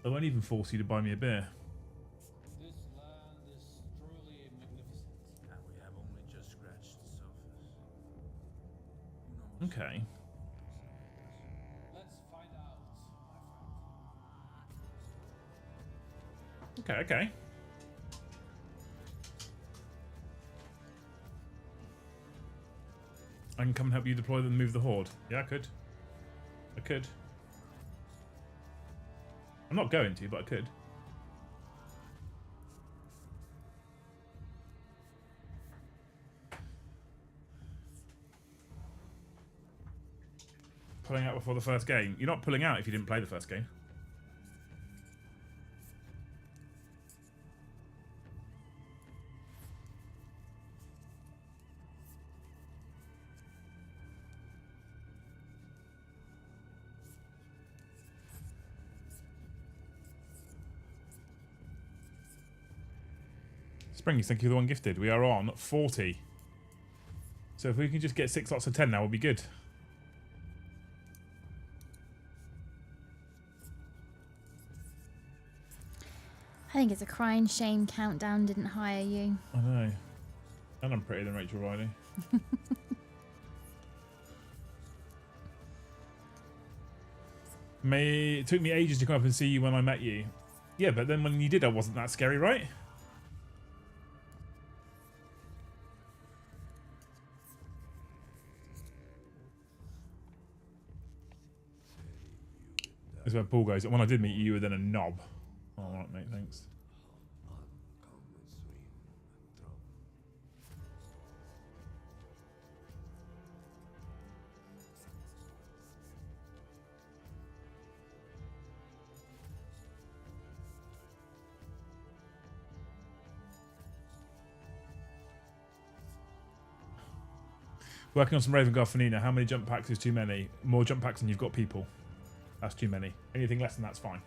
I won't even force you to buy me a beer. Okay. Let's find out. Okay, okay. I can come and help you deploy them and move the horde. Yeah, I could. I could. I'm not going to, but I could. Pulling out before the first game. You're not pulling out if you didn't play the first game. Springy, thank you for the one gifted. We are on 40. So if we can just get 6 lots of 10 now, we'll be good. I think it's a crying shame Countdown didn't hire you. I know. And I'm prettier than Rachel Riley. It took me ages to come up and see you when I met you. Yeah, but then when you did, it wasn't that scary, right? That's where Paul goes. When I did meet you, you were then a knob. Oh, all right, mate, thanks. Working on some Raven Guard for NYNA. How many jump packs is too many? More jump packs than you've got people. That's too many. Anything less than that's fine.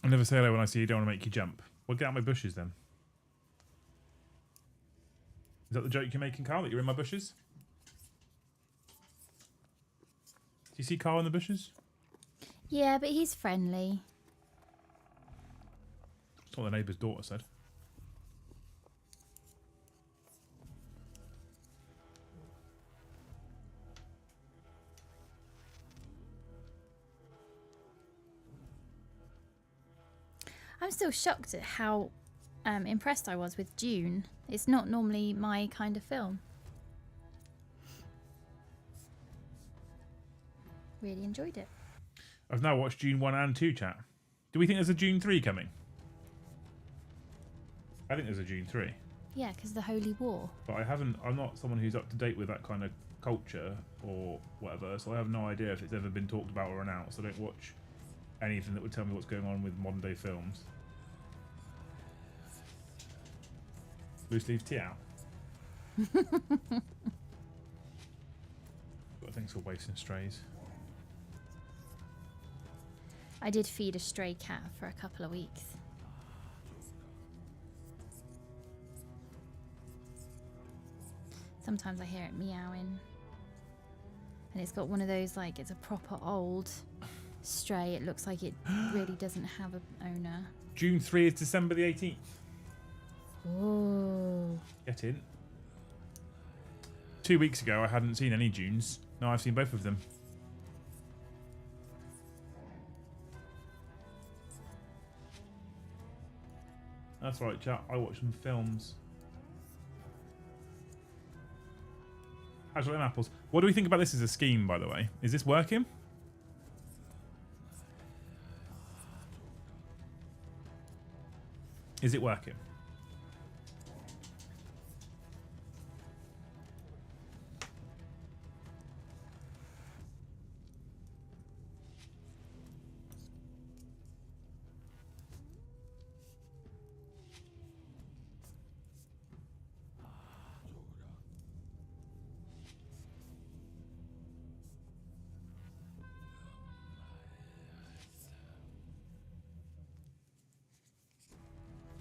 I never say hello when I see you. Don't want to make you jump. Well, get out my bushes then. Is that the joke you're making, Carl? That you're in my bushes? Do you see Carl in the bushes? Yeah, but he's friendly. That's what the neighbour's daughter said. I'm still shocked at how impressed I was with Dune. It's not normally my kind of film. Really enjoyed it. I've now watched Dune 1 and 2, chat. Do we think there's a Dune 3 coming? I think there's a Dune 3. Yeah, because the Holy War. But I'm not someone who's up to date with that kind of culture or whatever, so I have no idea if it's ever been talked about or announced. I don't watch anything that would tell me what's going on with modern day films. Loose leaf tea out. Got things for wasting strays. I did feed a stray cat for a couple of weeks. Sometimes I hear it meowing. And it's got one of those, like, it's a proper old stray. It looks like it really doesn't have an owner. June 3 is December the 18th. Oh. Get in. 2 weeks ago, I hadn't seen any Junes. Now I've seen both of them. That's right, chat. I watch some films. Casual apples. What do we think about this as a scheme, by the way? Is this working? Is it working?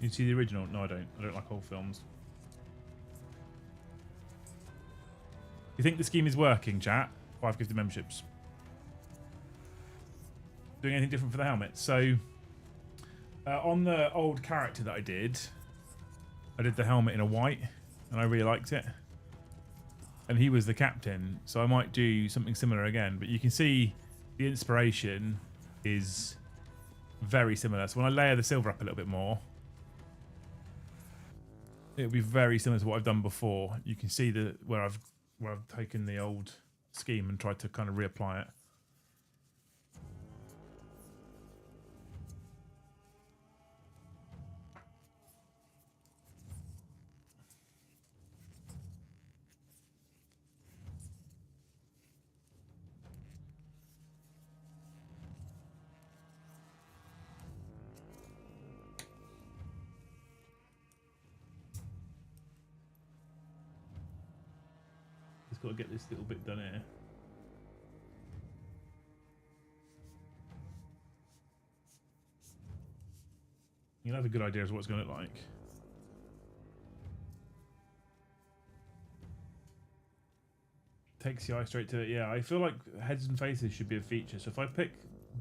You see the original? No, I don't. I don't like old films. You think the scheme is working, chat? 5 gifted memberships. Doing anything different for the helmet? So, on the old character that I did the helmet in a white, and I really liked it. And he was the captain, so I might do something similar again. But you can see the inspiration is very similar. So when I layer the silver up a little bit more, it'll be very similar to what I've done before. You can see where I've taken the old scheme and tried to kind of reapply it. got to get this little bit done here. You'll have a good idea of what it's going to look like. Takes the eye straight to it. Yeah, I feel like heads and faces should be a feature. So if I pick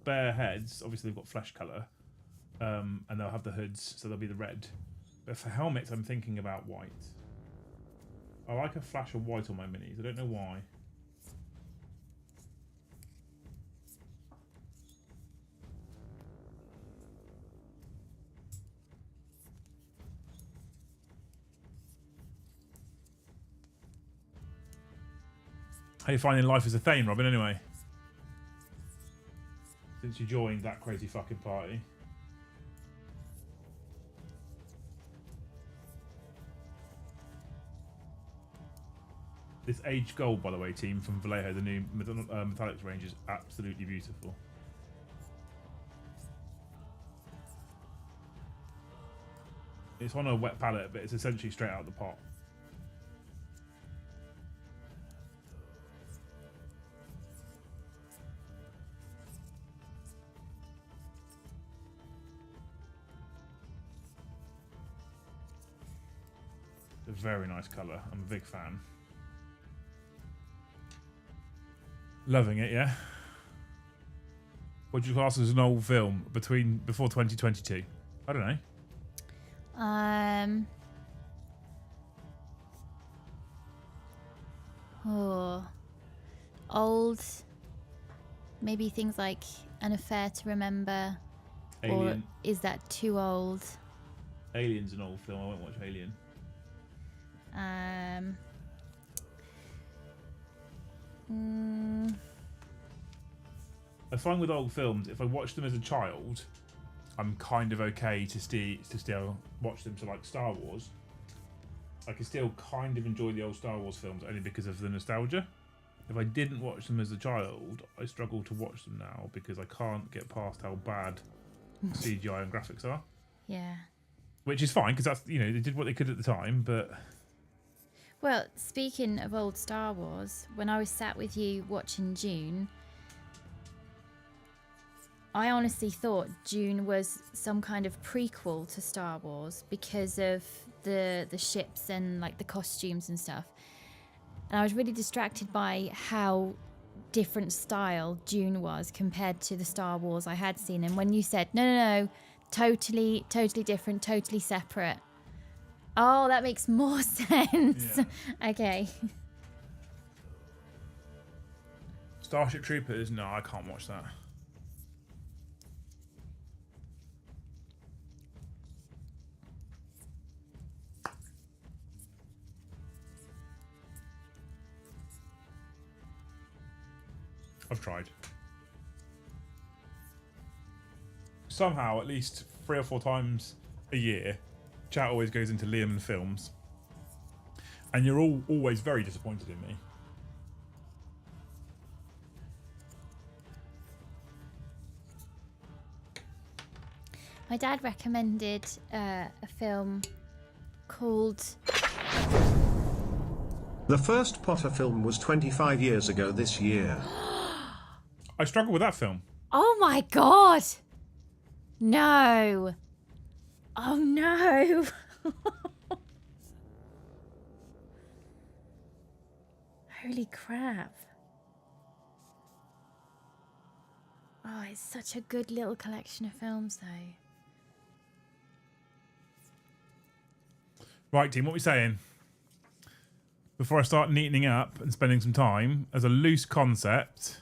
bare heads, obviously they've got flesh colour, and they'll have the hoods, so they'll be the red. But for helmets, I'm thinking about white. I like a flash of white on my minis. I don't know why. How you finding life as a Thane, Robin, anyway? Since you joined that crazy fucking party. This aged gold, by the way, team from Vallejo, the new Metallics range, is absolutely beautiful. It's on a wet palette, but it's essentially straight out of the pot. It's a very nice colour. I'm a big fan. Loving it, yeah. What do you class as an old film before 2022? I don't know. Oh, old. Maybe things like An Affair to Remember. Alien. Or is that too old? Alien's an old film. I won't watch Alien. I find with old films, if I watch them as a child, I'm kind of okay to still watch them. So like Star Wars, I can still kind of enjoy the old Star Wars films only because of the nostalgia. If I didn't watch them as a child, I struggle to watch them now because I can't get past how bad CGI and graphics are. Yeah. Which is fine because that's, you know, they did what they could at the time, but... Well, speaking of old Star Wars, when I was sat with you watching Dune, I honestly thought Dune was some kind of prequel to Star Wars because of the ships and like the costumes and stuff. And I was really distracted by how different style Dune was compared to the Star Wars I had seen. And when you said, no, totally different, totally separate. Oh, that makes more sense. Yeah. Okay. Starship Troopers? No, I can't watch that. I've tried. Somehow, at least 3 or 4 times a year, chat always goes into Liam and films, and you're all always very disappointed in me. My dad recommended a film called... The first Potter film was 25 years ago this year. I struggle with that film. Oh my god! No! Oh no! Holy crap. Oh, it's such a good little collection of films though. Right, team, what are we saying? Before I start neatening up and spending some time, as a loose concept,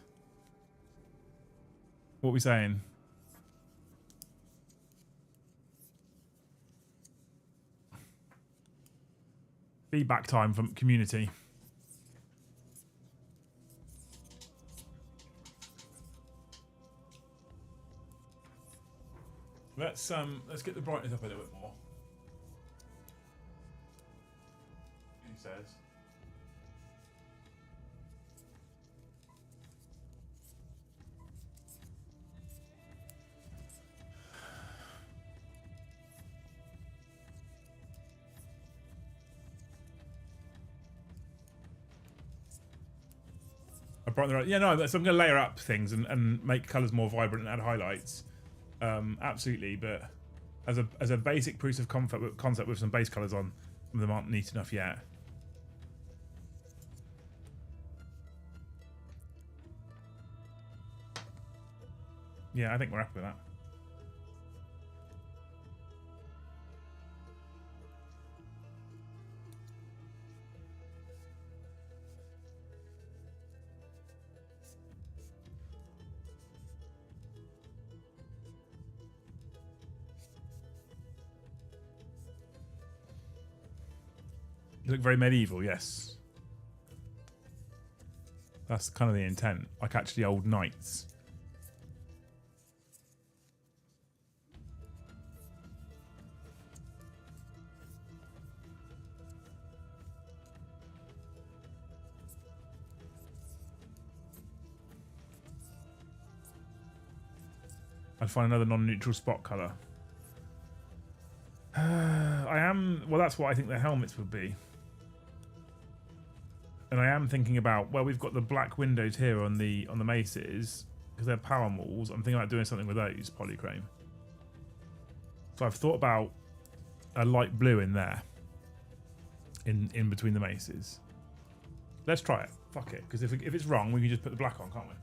what are we saying? Feedback time from community. Let's get the brightness up a little bit more. He says. Yeah, no, so I'm going to layer up things and make colours more vibrant and add highlights. Absolutely, but as a basic proof of concept with some base colours on, some of them aren't neat enough yet. Yeah, I think we're happy with that. You look very medieval, yes. That's kind of the intent, like actually old knights. I'd find another non-neutral spot colour. Well, that's what I think the helmets would be. And I am thinking about, well, we've got the black windows here on the maces because they're power walls. I'm thinking about doing something with those polychrome. So I've thought about a light blue in there, in between the maces. Let's try it. Fuck it, because if it's wrong, we can just put the black on, can't we?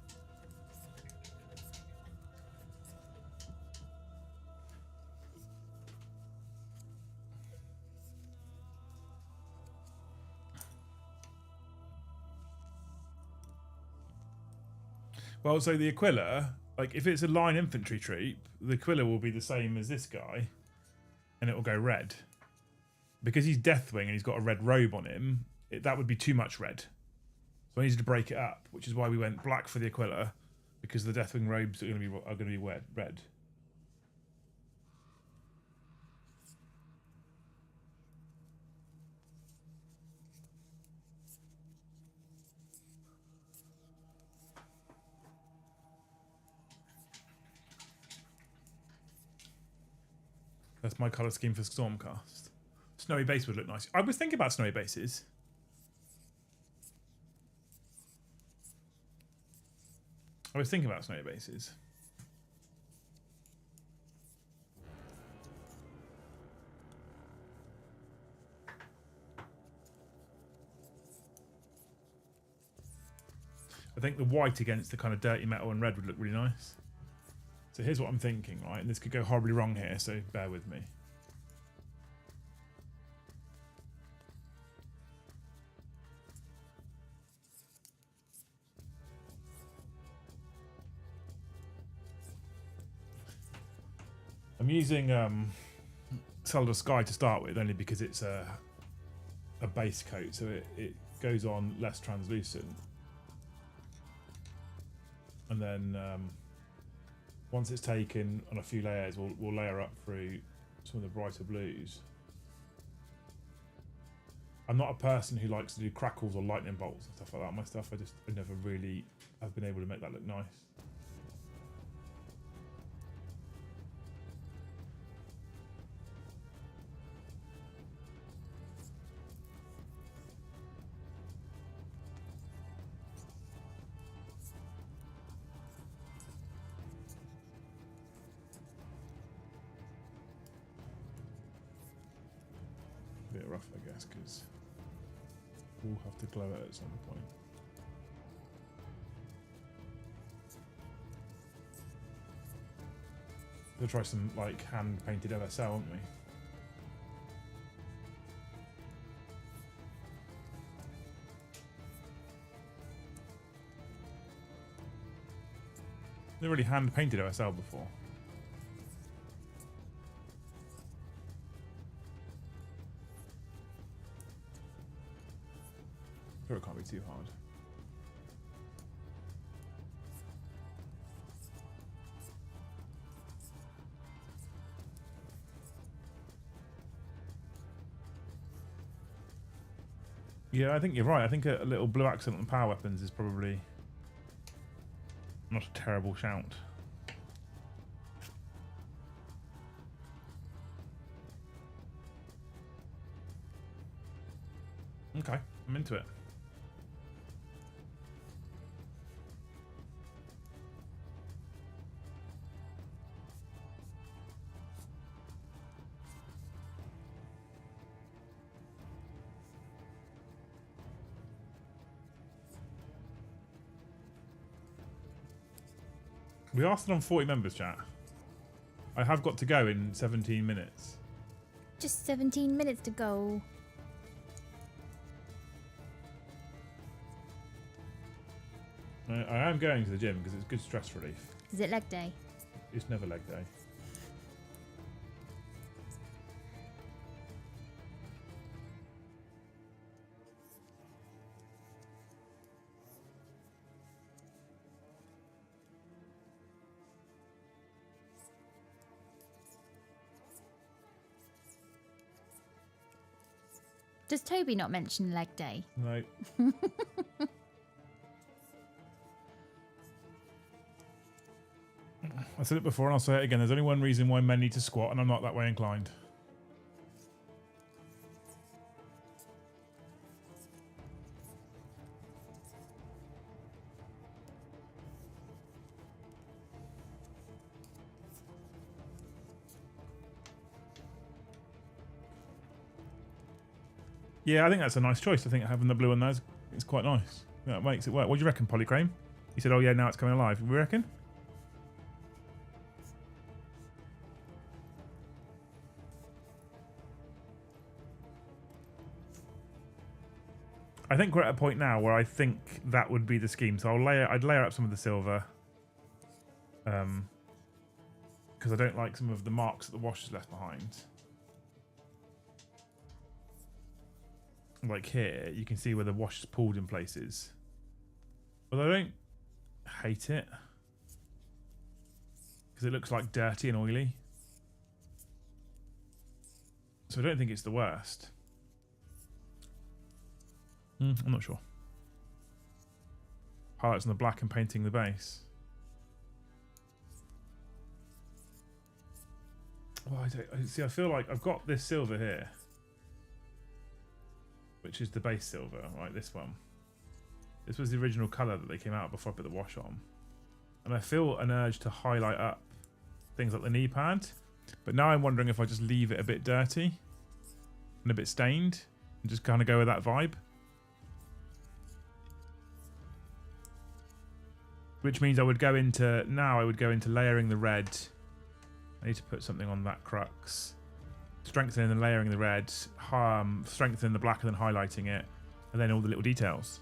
Well, so the Aquila, like if it's a line infantry troop, the Aquila will be the same as this guy, and it will go red. Because he's Deathwing and he's got a red robe on him, that would be too much red. So I needed to break it up, which is why we went black for the Aquila, because the Deathwing robes are going to be red. That's my colour scheme for Stormcast. Snowy base would look nice. I was thinking about snowy bases. I think the white against the kind of dirty metal and red would look really nice. So here's what I'm thinking, right? And this could go horribly wrong here, so bear with me. I'm using Solid Sky to start with, only because it's a base coat, so it goes on less translucent. And then once it's taken on a few layers, we'll layer up through some of the brighter blues. I'm not a person who likes to do crackles or lightning bolts and stuff like that. My stuff, I never really have been able to make that look nice. Bit rough, I guess, because we'll have to glow it at some point. We'll try some like hand painted LSL, won't we? Never really hand painted OSL before. Sure, it can't be too hard. Yeah, I think you're right. I think a little blue accent on power weapons is probably not a terrible shout. Okay, I'm into it. We are still on 40 members, chat. I have got to go in 17 minutes. Just 17 minutes to go. I am going to the gym because it's good stress relief. Is it leg day? It's never leg day. Does Toby not mention leg day? No. I said it before and I'll say it again. There's only one reason why men need to squat, and I'm not that way inclined. Yeah, I think that's a nice choice. I think having the blue on those is quite nice. That makes it work. What do you reckon, Polycrane? He said, oh yeah, now it's coming alive. We reckon? I think we're at a point now where I think that would be the scheme. So I'd layer up some of the silver. Because I don't like some of the marks that the wash has left behind. Like here, you can see where the wash is pulled in places. But I don't hate it. Because it looks like dirty and oily. So I don't think it's the worst. I'm not sure. Highlights on the black and painting the base. Oh, I feel like I've got this silver here. Which is the base silver, right? This one. This was the original colour that they came out before I put the wash on. And I feel an urge to highlight up things like the knee pad. But now I'm wondering if I just leave it a bit dirty and a bit stained and just kind of go with that vibe. Which means I would go into layering the red. I need to put something on that crux. Strengthening and layering the red, strengthening the black and then highlighting it, and then all the little details.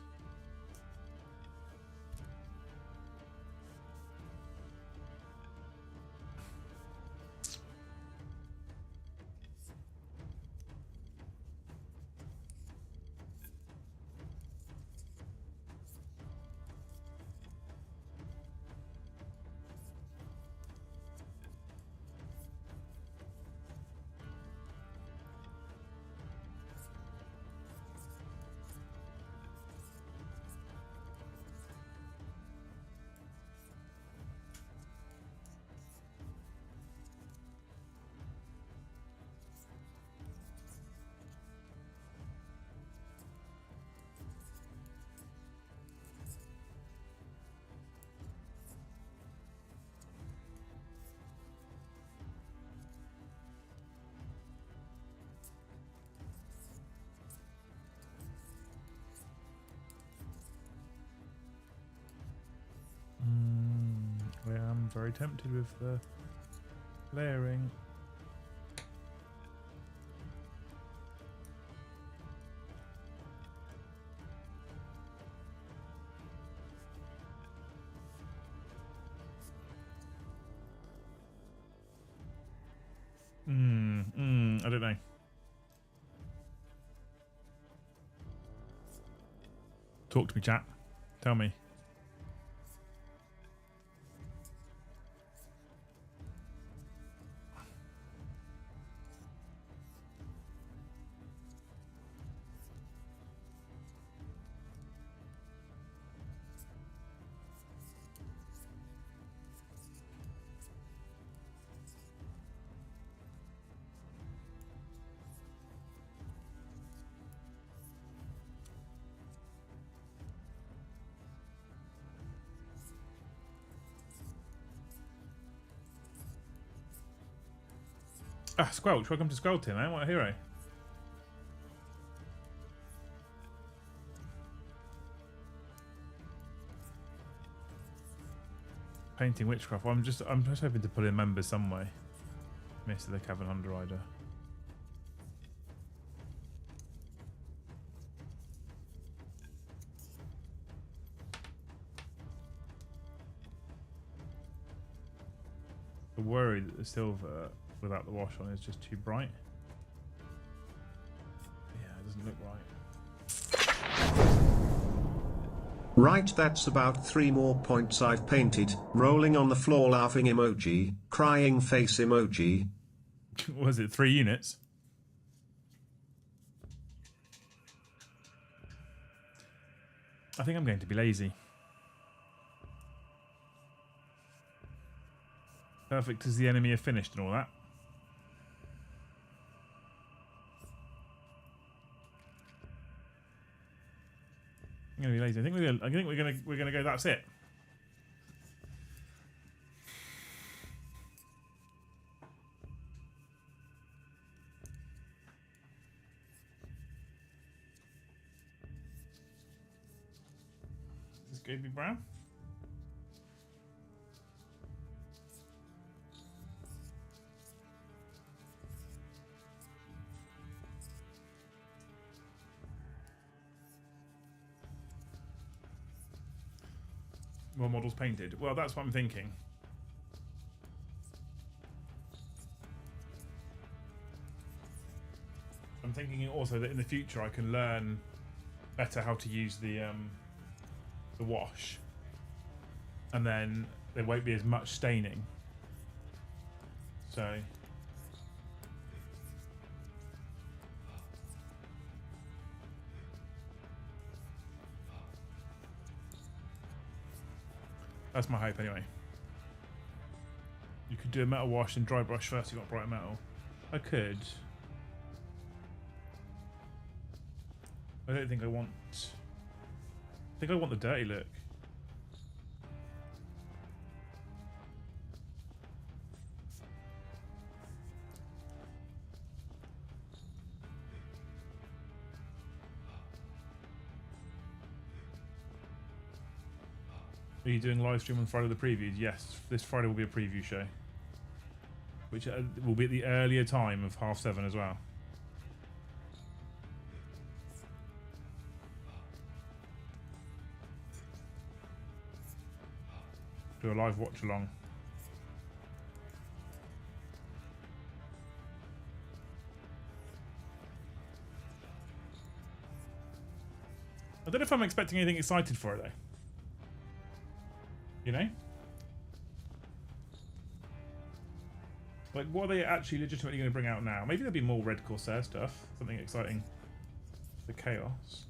I am very tempted with the layering. I don't know. Talk to me, chat. Tell me. Ah, Squelch, welcome to Squelch, man. What a hero. Painting witchcraft. Well, I'm just hoping to pull in members some way. Mr. the Cabin Underrider. I'm worried that the silver without the wash on is just too bright. Yeah, it doesn't look right. Right, that's about 3 more points I've painted. Rolling on the floor laughing emoji, crying face emoji. What was it, 3 units? I think I'm going to be lazy. Perfect as the enemy are finished and all that. I'm gonna be lazy. I think we're gonna go. That's it. Is this going to be brown? More models painted. Well, that's what I'm thinking. I'm thinking also that in the future I can learn better how to use the wash, and then there won't be as much staining. So that's my hope anyway. You could do a metal wash and dry brush first. You got bright metal. I could. I don't think I want. I think I want the dirty look. Are you doing live stream on Friday the previews? Yes, this Friday will be a preview show, which will be at the earlier time of 7:30 as well. Do a live watch along. I don't know if I'm expecting anything excited for it though. You know? Like, what are they actually legitimately going to bring out now? Maybe there'll be more Red Corsair stuff. Something exciting for Chaos.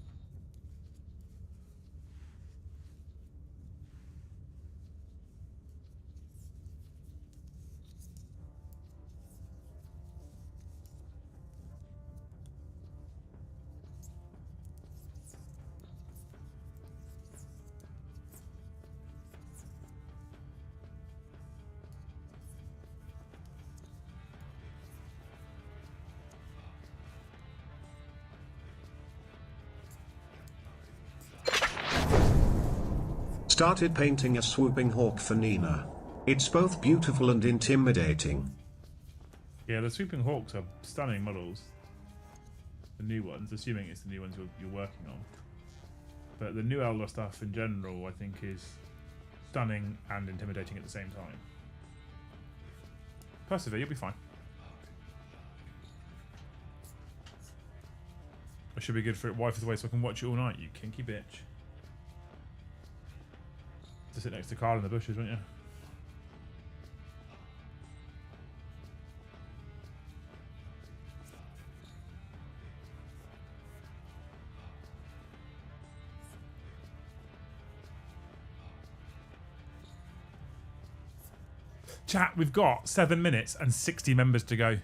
Started painting a swooping hawk for NYNA. It's both beautiful and intimidating. Yeah, the Swooping Hawks are stunning models. The new ones, assuming it's the new ones you're working on. But the new Eldar stuff in general, I think, is stunning and intimidating at the same time. Persevere, you'll be fine. I should be good for it. Wife is away so I can watch it all night, you kinky bitch. To sit next to Carl in the bushes, wouldn't you? Chat, we've got 7 minutes and 60 members to go.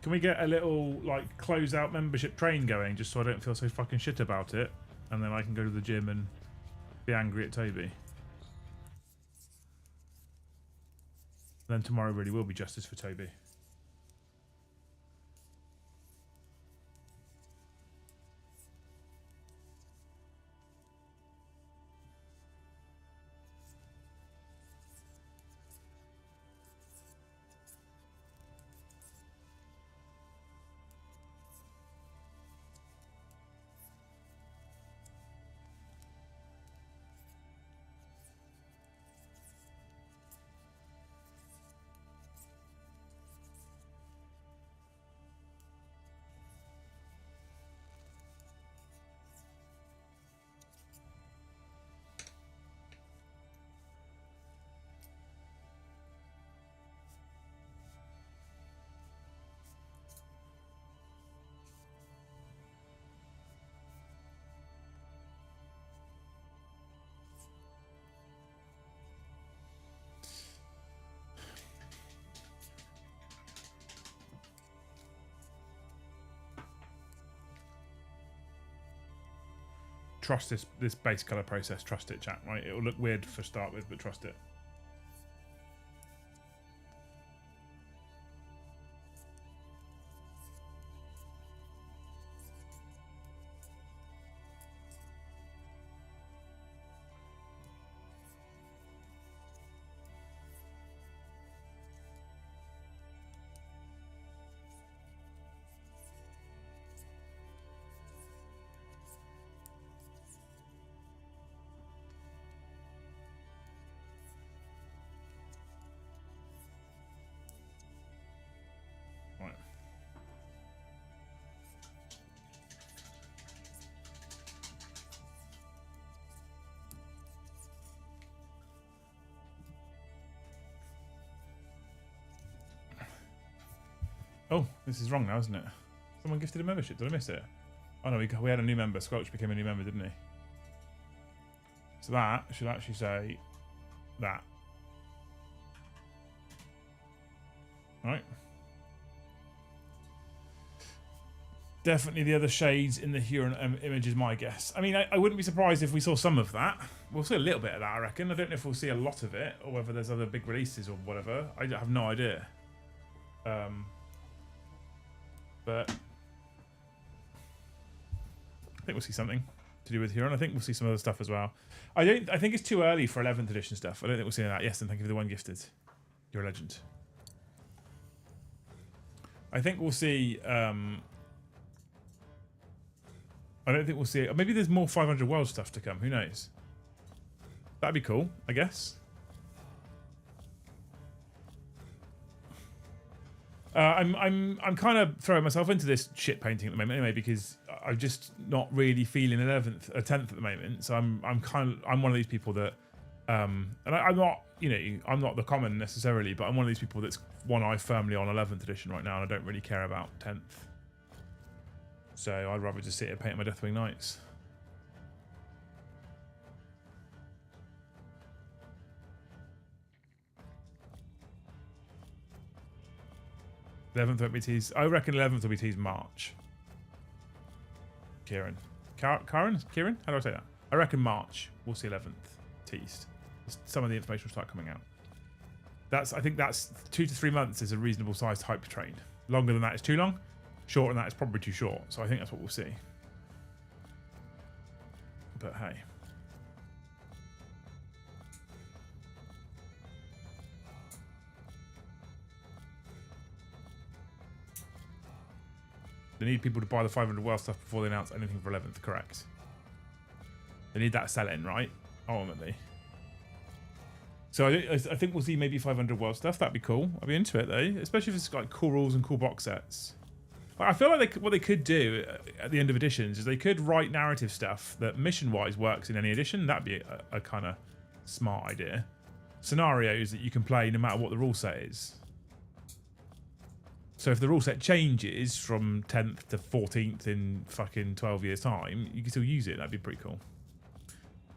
Can we get a little, like, close-out membership train going, just so I don't feel so fucking shit about it? And then I can go to the gym and be angry at Toby. Then tomorrow really will be justice for Toby. trust this base color process. Trust it, chat. Right? It will look weird for start with, but trust it. Oh, this is wrong now, isn't it? Someone gifted a membership. Did I miss it? Oh no, we had a new member. Squelch became a new member, didn't he? So that should actually say that. Right. Definitely the other shades in the Huron image is my guess. I mean, I wouldn't be surprised if we saw some of that. We'll see a little bit of that, I reckon. I don't know if we'll see a lot of it or whether there's other big releases or whatever. I have no idea. But I think we'll see something to do with Huron. I think we'll see some other stuff as well. I think it's too early for 11th edition stuff. I don't think we'll see any of that. Yes, and thank you for the one gifted. You're a legend. I think we'll see. I don't think we'll see. Maybe there's more 500 World stuff to come. Who knows? That'd be cool, I guess. I'm kind of throwing myself into this shit painting at the moment anyway, because I'm just not really feeling 10th at the moment. So I'm one of these people that and I'm not, you know, I'm not the common necessarily, but I'm one of these people that's one eye firmly on 11th edition right now, and I don't really care about 10th. So I'd rather just sit here painting my Deathwing Knights. I reckon 11th will be teased March. Kieran? Kieran? How do I say that? I reckon March we'll see 11th teased. Some of the information will start coming out. I think that's 2 to 3 months is a reasonable sized hype train. Longer than that is too long. Shorter than that is probably too short. So I think that's what we'll see. But hey. They need people to buy the 500 Well stuff before they announce anything for 11th, correct? They need that sell-in, right? Ultimately. So I think we'll see maybe 500 Well stuff. That'd be cool. I'd be into it, though. Especially if it's like cool rules and cool box sets. I feel like what they could do at the end of editions is they could write narrative stuff that mission-wise works in any edition. That'd be a kind of smart idea. Scenarios that you can play no matter what the rule set is. So if the rule set changes from 10th to 14th in fucking 12 years' time, you can still use it. That'd be pretty cool.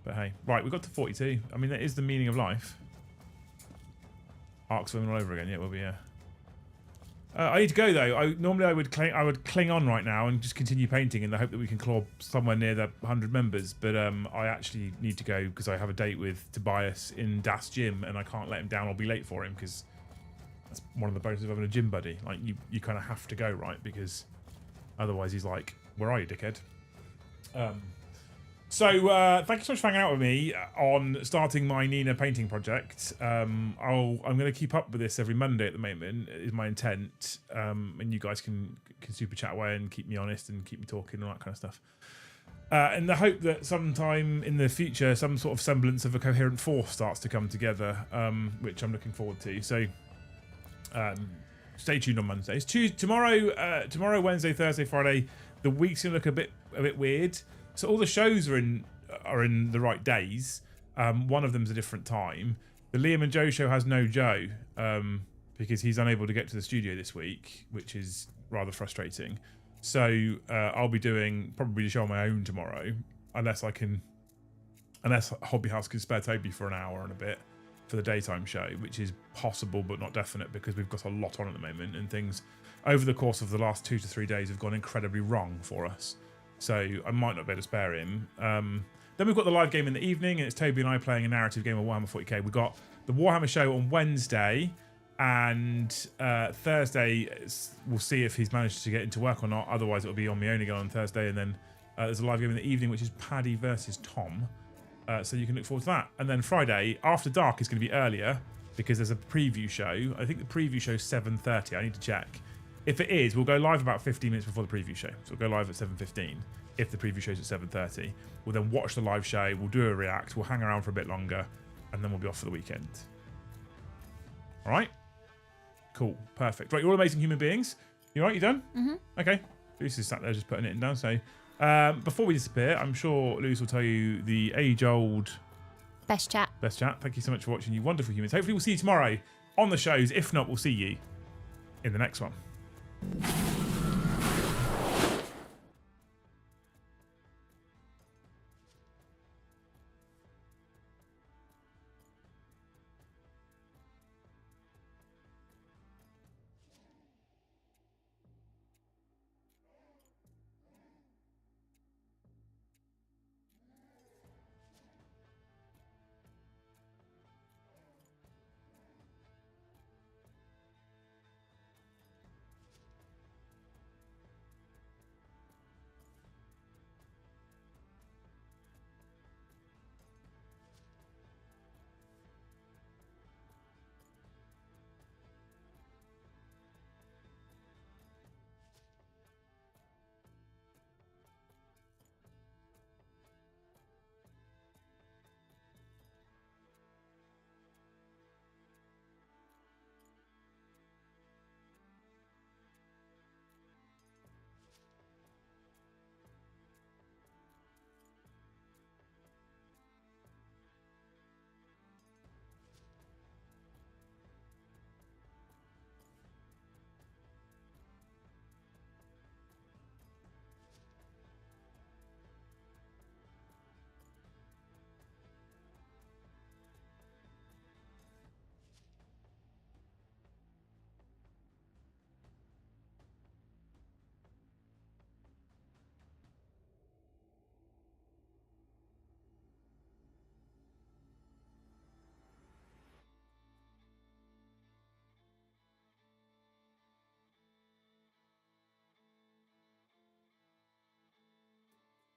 But hey, right, we got to 42. I mean, that is the meaning of life. Arc swimming all over again. Yeah, it will be. Yeah. I need to go though. Normally I would cling on right now and just continue painting in the hope that we can claw somewhere near the 100 members. But I actually need to go because I have a date with Tobias in Das Gym and I can't let him down or be late for him because that's one of the bonuses of having a gym buddy. Like you kind of have to go, right? Because otherwise he's like, "Where are you, dickhead?" So thank you so much for hanging out with me on starting my NYNA painting project. I'm going to keep up with this every Monday at the moment, is my intent. And you guys can super chat away and keep me honest and keep me talking and all that kind of stuff. In the hope that sometime in the future, some sort of semblance of a coherent force starts to come together, which I'm looking forward to. So stay tuned on Mondays. Tomorrow, Wednesday, Thursday, Friday, the week's going to look a bit weird. So all the shows are in the right days. One of them's a different time. The Liam and Joe show has no Joe because he's unable to get to the studio this week, which is rather frustrating. So I'll be doing probably the show on my own tomorrow, unless Hobby House can spare Toby for an hour and a bit for the daytime show, which is possible but not definite because we've got a lot on at the moment and things over the course of the last 2 to 3 days have gone incredibly wrong for us. so I might not be able to spare him. Then we've got the live game in the evening, and it's Toby and I playing a narrative game of Warhammer 40k. We've got the Warhammer show on Wednesday, and Thursday we'll see if he's managed to get into work or not. Otherwise, it'll be on my own again on Thursday, and then there's a live game in the evening, which is Paddy versus Tom. So you can look forward to that. And then Friday, After Dark is going to be earlier because there's a preview show. I think the preview show is 7:30. I need to check. If it is, we'll go live about 15 minutes before the preview show. So we'll go live at 7:15 if the preview show's at 7:30. We'll then watch the live show. We'll do a react. We'll hang around for a bit longer, and then we'll be off for the weekend. All right? Cool. Perfect. Right, you're all amazing human beings. You all right? You done? Mm-hmm. Okay. Lucy's sat there just putting it down. So before we disappear, I'm sure Lucy will tell you the age-old... Best chat. Best chat. Thank you so much for watching, you wonderful humans. Hopefully we'll see you tomorrow on the shows. If not, we'll see you in the next one.